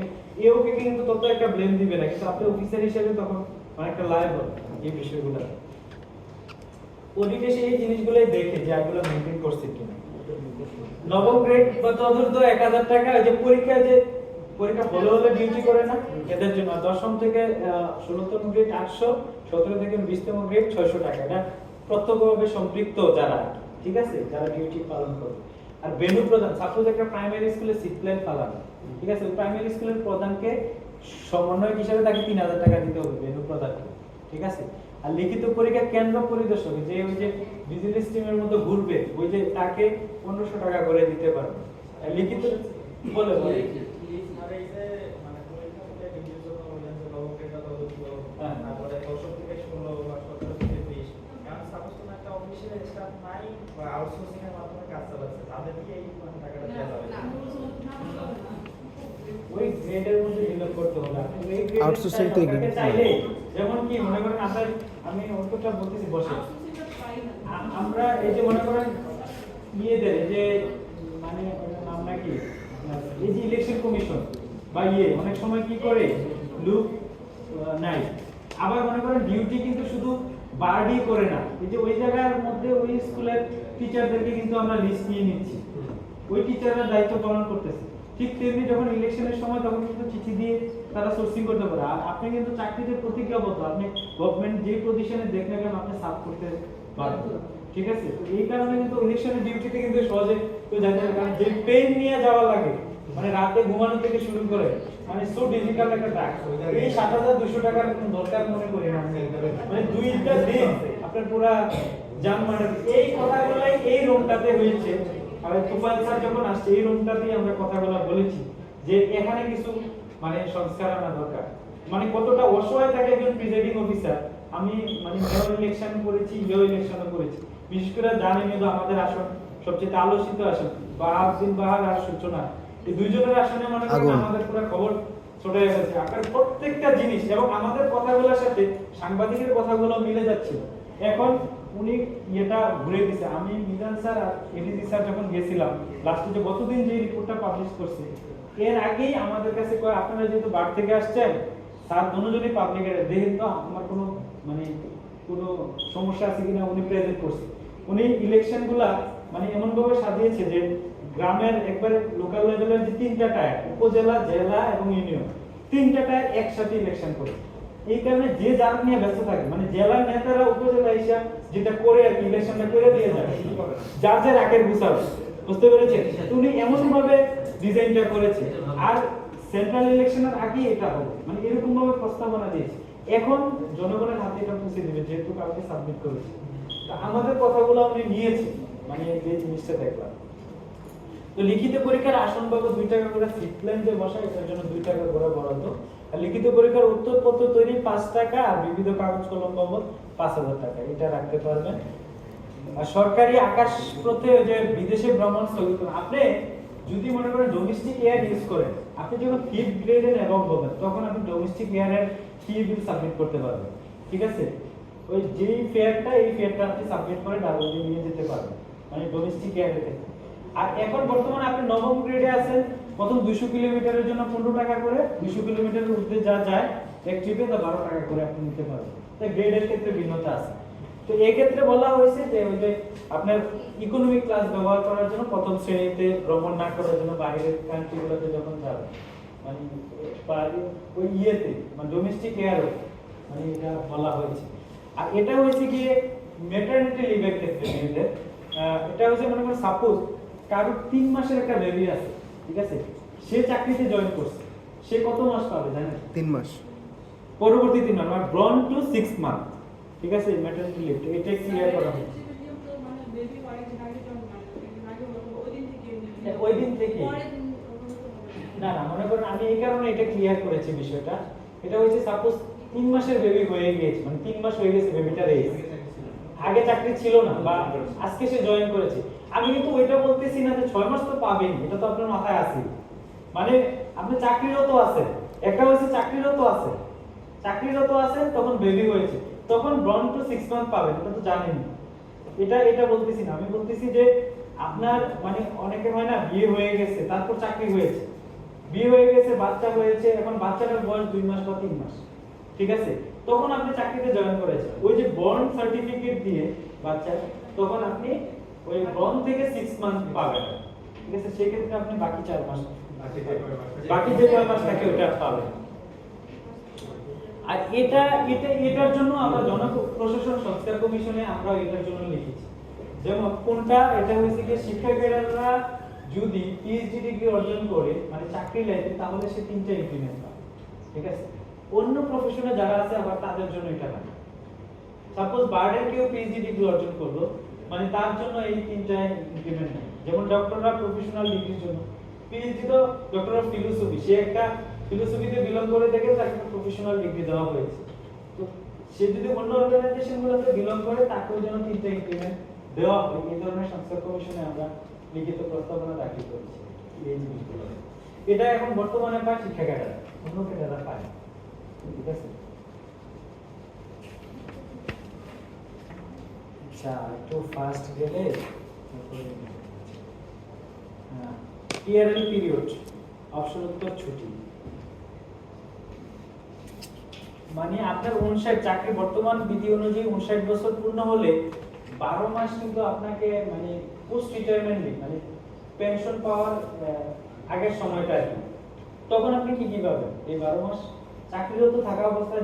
এওকে কিন্তু তত একটা ব্লেম দিবে না, কিন্তু আপনি অফিসার হিসেবে তখন অনেকটা লায়াবল এই বিষয়গুলো। অডিটে এই জিনিসগুলোই দেখে যে এগুলো মেইনটেইন করছে কিনা। নবম গ্রেড বা চতুর্থ 1000 টাকা, যে পরীক্ষা হলে হলে ডিউটি করে না এদের জন্য। দশম থেকে 16তম গ্রেড 800, 17 থেকে 20তম গ্রেড 600 টাকা। এটা প্রত্যক্ষভাবে সম্পৃক্ত যারা, ঠিক আছে, যারা ডিউটি পালন করে। আর ভেন্যু প্রধান, সাপোজ একটা প্রাইমারি স্কুলে সিট প্ল্যান পালানো, ঠিক আছে, প্রাইমারি স্কুলের প্রধানকে সমন্বয়ক হিসেবে তাকে 3000 টাকা দিতে হবে ভেন্যু প্রধানকে, ঠিক আছে। আর লিখিত পরীক্ষা কেন্দ্র পরিদর্শক, যে ওই যে ভিজিলেন্স টিমের মধ্যে ঘুরবে, ওই যে তাকে 1500 টাকা করে দিতে পারবে। আর লিখিত বলে তারপরে 10 থেকে 16 বা 17 থেকে 20, কারণ সাপোজ কোনো একটা অফিসিয়াল স্টাফ নাই বা আউটসোর্সিং এর মাধ্যমে কাজ চালাচ্ছে, তাদেরকে এই টাকাটা দেওয়া যাবে না। ওই গ্রেডের মধ্যে ডিলপ করতে হবে। আপনি এই গ্রেড আউটসোর্সিং তো এগুলো চাইলে, যেমন কি মনে করেন আপনার, আমি অন্তটা বলতেছি বসে, আমরা এই যে মনে করেন দেয় যে মানে নাম নাকি এই যে ইলেকশন কমিশন বা অনেক সময় কি করে লুক নাই, আবার মনে করেন ডিউটি কিন্তু শুধু বারডি করে না, এই যে ওই জায়গার মধ্যে ওই স্কুলের টিচারদেরকে কিন্তু আমরা লিস্ট নিয়ে নিচ্ছি, ওই টিচাররা দায়িত্ব পালন করতেছে। ঠিক তেমনি যখন ইলেকশনের সময় তখন কিন্তু চিঠি দিয়ে তারা সোর্সিং করতে পারে। আর আপনি কিন্তু চাকরিতে প্রতিজ্ঞাবদ্ধ, আপনি গভর্নমেন্ট যে পজিশনে দেখলে কেন আপনি সার্ভ করতে পারবেন, ঠিক আছে। তো এই কারণে কিন্তু ইলেকশনের ডিউটিতে কিন্তু সহজে কেউ যাইতে পারে, কারণ যে পেন নিয়ে যাওয়া লাগে, মানে রাতে ঘুমানো থেকে শুরু করে, মানে সো ডিফিকাল্ট একটা টাস্ক, এই 7200 টাকার কোনো দরকার মনে করি না। মানে 2টা দিন আপনার পুরো জান মানে এই কথাগুলাই এই রুমটাতে হয়েছে। আর তুফাইল স্যার যখন আসছে এই রুমটাতেই আমরা কথাগুলো বলেছি যে এখানে কিছু মানে সংস্কার আনা দরকার। মানে কতটা অসহায় থাকে একজন প্রিসাইডিং অফিসার। আমি মানে মেয়র ইলেকশন করেছি, ইলেকশনও করেছি, বিশেষ করে জানেন যে আমাদের আসন সবচেয়ে আলোচিত আসন, বাহাউদ্দিন বাহার আর সূচনা, এই দুইজনের আসনে মনে করেন আমাদের পুরো খবর ছড়ে গেছে। আপনার প্রত্যেকটা জিনিস এবং আমাদের কথাগুলোর সাথে সাংবাদিকের কথাগুলো মিলে যাচ্ছে। এখন উনি এটা ঘুরে দিছে। আমি মিজান স্যার আর এডিসি স্যার যখন গেছিলাম লাস্টে, যে গতদিন যে রিপোর্টটা পাবলিশ করছে, এর আগেই আমাদের কাছে কয় আপনারা যেহেতু বার থেকে আসছেন, স্যার দুজনই পাবলিকের দেখেন তো আমার কোনো মানে কোনো সমস্যা আছে কিনা উনি প্রেজেন্ট করছে। উনি ইলেকশনগুলা মানে এমনভাবে সাজিয়েছে যে গ্রামের একবারে লোকাল লেভেলের যে 3টা টায়ার, উপজেলা, জেলা এবং ইউনিয়ন, 3টা টায়ার একসাথে ইলেকশন করে। এই কারণে যে যার নিয়ে ব্যস্ত থাকে, মানে জেলার নেতারা উপজেলা এসে যেটা করে আর কি ইলেকশনটা করে দিয়ে যায়, যার যার আগের গুছাবে, বুঝতে পেরেছেন? উনি এমন ভাবে ডিজাইনটা করেছে। আর সেন্ট্রাল ইলেকশনের আগে এটা হবে, মানে এরকম ভাবে প্রস্তাবনা দিয়েছে। এখন জনগণের হাতে এটা পৌঁছে দিবে, যেহেতু কালকে সাবমিট করেছে। তা আমাদের কথাগুলো উনি নিয়েছে, মানে এই জিনিসটা দেখলাম। তো লিখিত পরীক্ষার আসন বাবদ 2 টাকা করে সিট প্ল্যান যে বসায়, এটার জন্য 2 টাকা করে বরাদ্দ। আর লিখিত পরীক্ষার উত্তরপত্র তৈরি 5 টাকা, আর বিবিধ কাগজ কলম বাবদ 5000 টাকা, এটা রাখতে পারবেন। আর সরকারি আকাশপথে যে বিদেশে ভ্রমণ স্থগিত, আপনি যদি মনে করেন ডোমেস্টিক এয়ার ইউজ করেন, আপনি যখন 5th গ্রেডের অ্যাবভ হবেন তখন আপনি ডোমেস্টিক এয়ারের ফি বিল সাবমিট করতে পারবেন, ঠিক আছে। ওই যেই ফেয়ারটা, এই ফেয়ারটা আপনি সাবমিট করে ডাবল দিয়ে নিয়ে যেতে পারবেন। মানে ডোমেস্টিক এয়ারে থেকে। আর এখন বর্তমানে আপনি নবম গ্রেডে আছেন, প্রথম 200 কিলোমিটারের জন্য 15 টাকা করে, 200 কিলোমিটারের ঊর্ধ্বে যা যায় এক ট্রিপে তা 12 টাকা করে আপনি নিতে পারবেন। তাই গ্রেডের ক্ষেত্রে ভিন্নতা আছে। তো এই ক্ষেত্রে বলা হয়েছে যে ওই যে আপনার ইকোনমিক ক্লাস ব্যবহার করার জন্য প্রথম শ্রেণীতে ভ্রমণ না করার জন্য বাইরের কান্ট্রিগুলোতে যখন যাবেন, মানে ওই ইয়েতে মানে ডোমেস্টিক এয়ারও মানে এটা বলা হয়েছে। আর এটা হয়েছে কি ম্যাটারনিটি লিভের ক্ষেত্রে মেয়েদের, এটা হচ্ছে মনে করেন সাপোজ কারো 3 মাসের একটা বেবি আছে, ঠিক আছে, সে চাকরিতে জয়েন করছে, সে কত মাস পাবে জানেন? 3 মাস। পরবর্তী 3 মাস মানে ব্রন টু 6 মান্থ, ঠিক আছে, ম্যাটারনিটি লিভ এটা ক্লিয়ার করা হয়। মানে বেবি অনেকদিন আগে জন্ম আগে ওই দিন থেকে ওই দিন থেকে পরের দিন না না মনে করেন আমি এই কারণে এটা ক্লিয়ার করেছি বিষয়টা, এটা হচ্ছে সাপোজ 3 মাসের বেবি হয়ে গিয়েছে, মানে 3 মাস হয়ে গেছে বেবিটার এজ, আগে চাকরি ছিল না বা আজকে সে জয়েন করেছে, আমি কিন্তু ওইটা বলতেছি না যে 6 মাস তো পাবেন, এটা তো আপনার মাথায় আছে, মানে আপনি চাকরিরত আছেন, একটা হচ্ছে চাকরিরত আছেন তখন বেবি হয়েছে, তখন ব্রন টু 6 মান্থ পাবেন, এটা তো জানেন। এটা বলতেছি না, আমি বলতেছি যে আপনার মানে অনেকে হয় না বিয়ে হয়ে গেছে তারপর চাকরি হয়েছে, বিয়ে হয়ে গেছে বাচ্চা হয়েছে, এখন বাচ্চাটার বয়স 2 মাস বা 3 মাস, ঠিক আছে, তখন আপনি চাকরিতে জয়েন করেছেন, ওই যে বর্ন সার্টিফিকেট দিয়ে বাচ্চা, তখন আপনি ওই বর্ন থেকে 6 মান্থ পাবেন, ঠিক আছে, সেই ক্ষেত্রে আপনি বাকি 4 মাস বাকি যে 4 মাস থাকে ওটা পাবেন। আর এটার জন্য আমরা জনপ্রশাসন সংস্কার কমিশনে আমরা এটার জন্য লিখেছি, যেমন কোনটা এটা হয়েছে কি শিক্ষকেরা যদি পিএইচডি ডিগ্রি অর্জন করে মানে চাকরি লাইফে, তাহলে সে 3টা ইনক্রিমেন্ট পাবে, ঠিক আছে, অন্য প্রফেশনে যারা আছে আবার তাদের জন্য এটা না। সাপোজ বার্ডের কেউ পিএইচডি ডিগ্রি অর্জন করলো, মানে তার জন্য এই 3টা ইনক্রিমেন্ট নেই, যেমন ডক্টররা প্রফেশনাল ডিগ্রির জন্য, পিএইচডি তো ডক্টর অফ ফিলোসফি, সে একটা ফিলোসফিতে বিলং করে থেকে তাকে প্রফেশনাল ডিগ্রি দেওয়া হয়েছে, তো সে যদি অন্য অর্গানাইজেশনগুলোতে বিলং করে তাকেও যেন 3টা ইনক্রিমেন্ট দেওয়া হয়, এই ধরনের সংস্কার কমিশনে আমরা লিখিত প্রস্তাবনা দাখিল করেছি এই জিনিসগুলো। এটা এখন বর্তমানে পায় শিক্ষা ক্যাডার, অন্য ক্যাডাররা পায় না, ঠিক আছে। আচ্ছা একটু ফাস্ট গেলে হ্যাঁ, টিআরএল পিরিয়ড অপশন উত্তর ছুটি, মানে আপনার 59 চাকরি বর্তমান বিধি অনুযায়ী 59 বছর পূর্ণ হলে 12 মাস কিন্তু আপনাকে মানে পোস্ট রিটায়ারমেন্ট লিভ মানে পেনশন পাওয়ার আগের সময়টা আর কি, তখন আপনি কি পাবেন? এই 12 মাস চাকরিরত থাকা অবস্থায়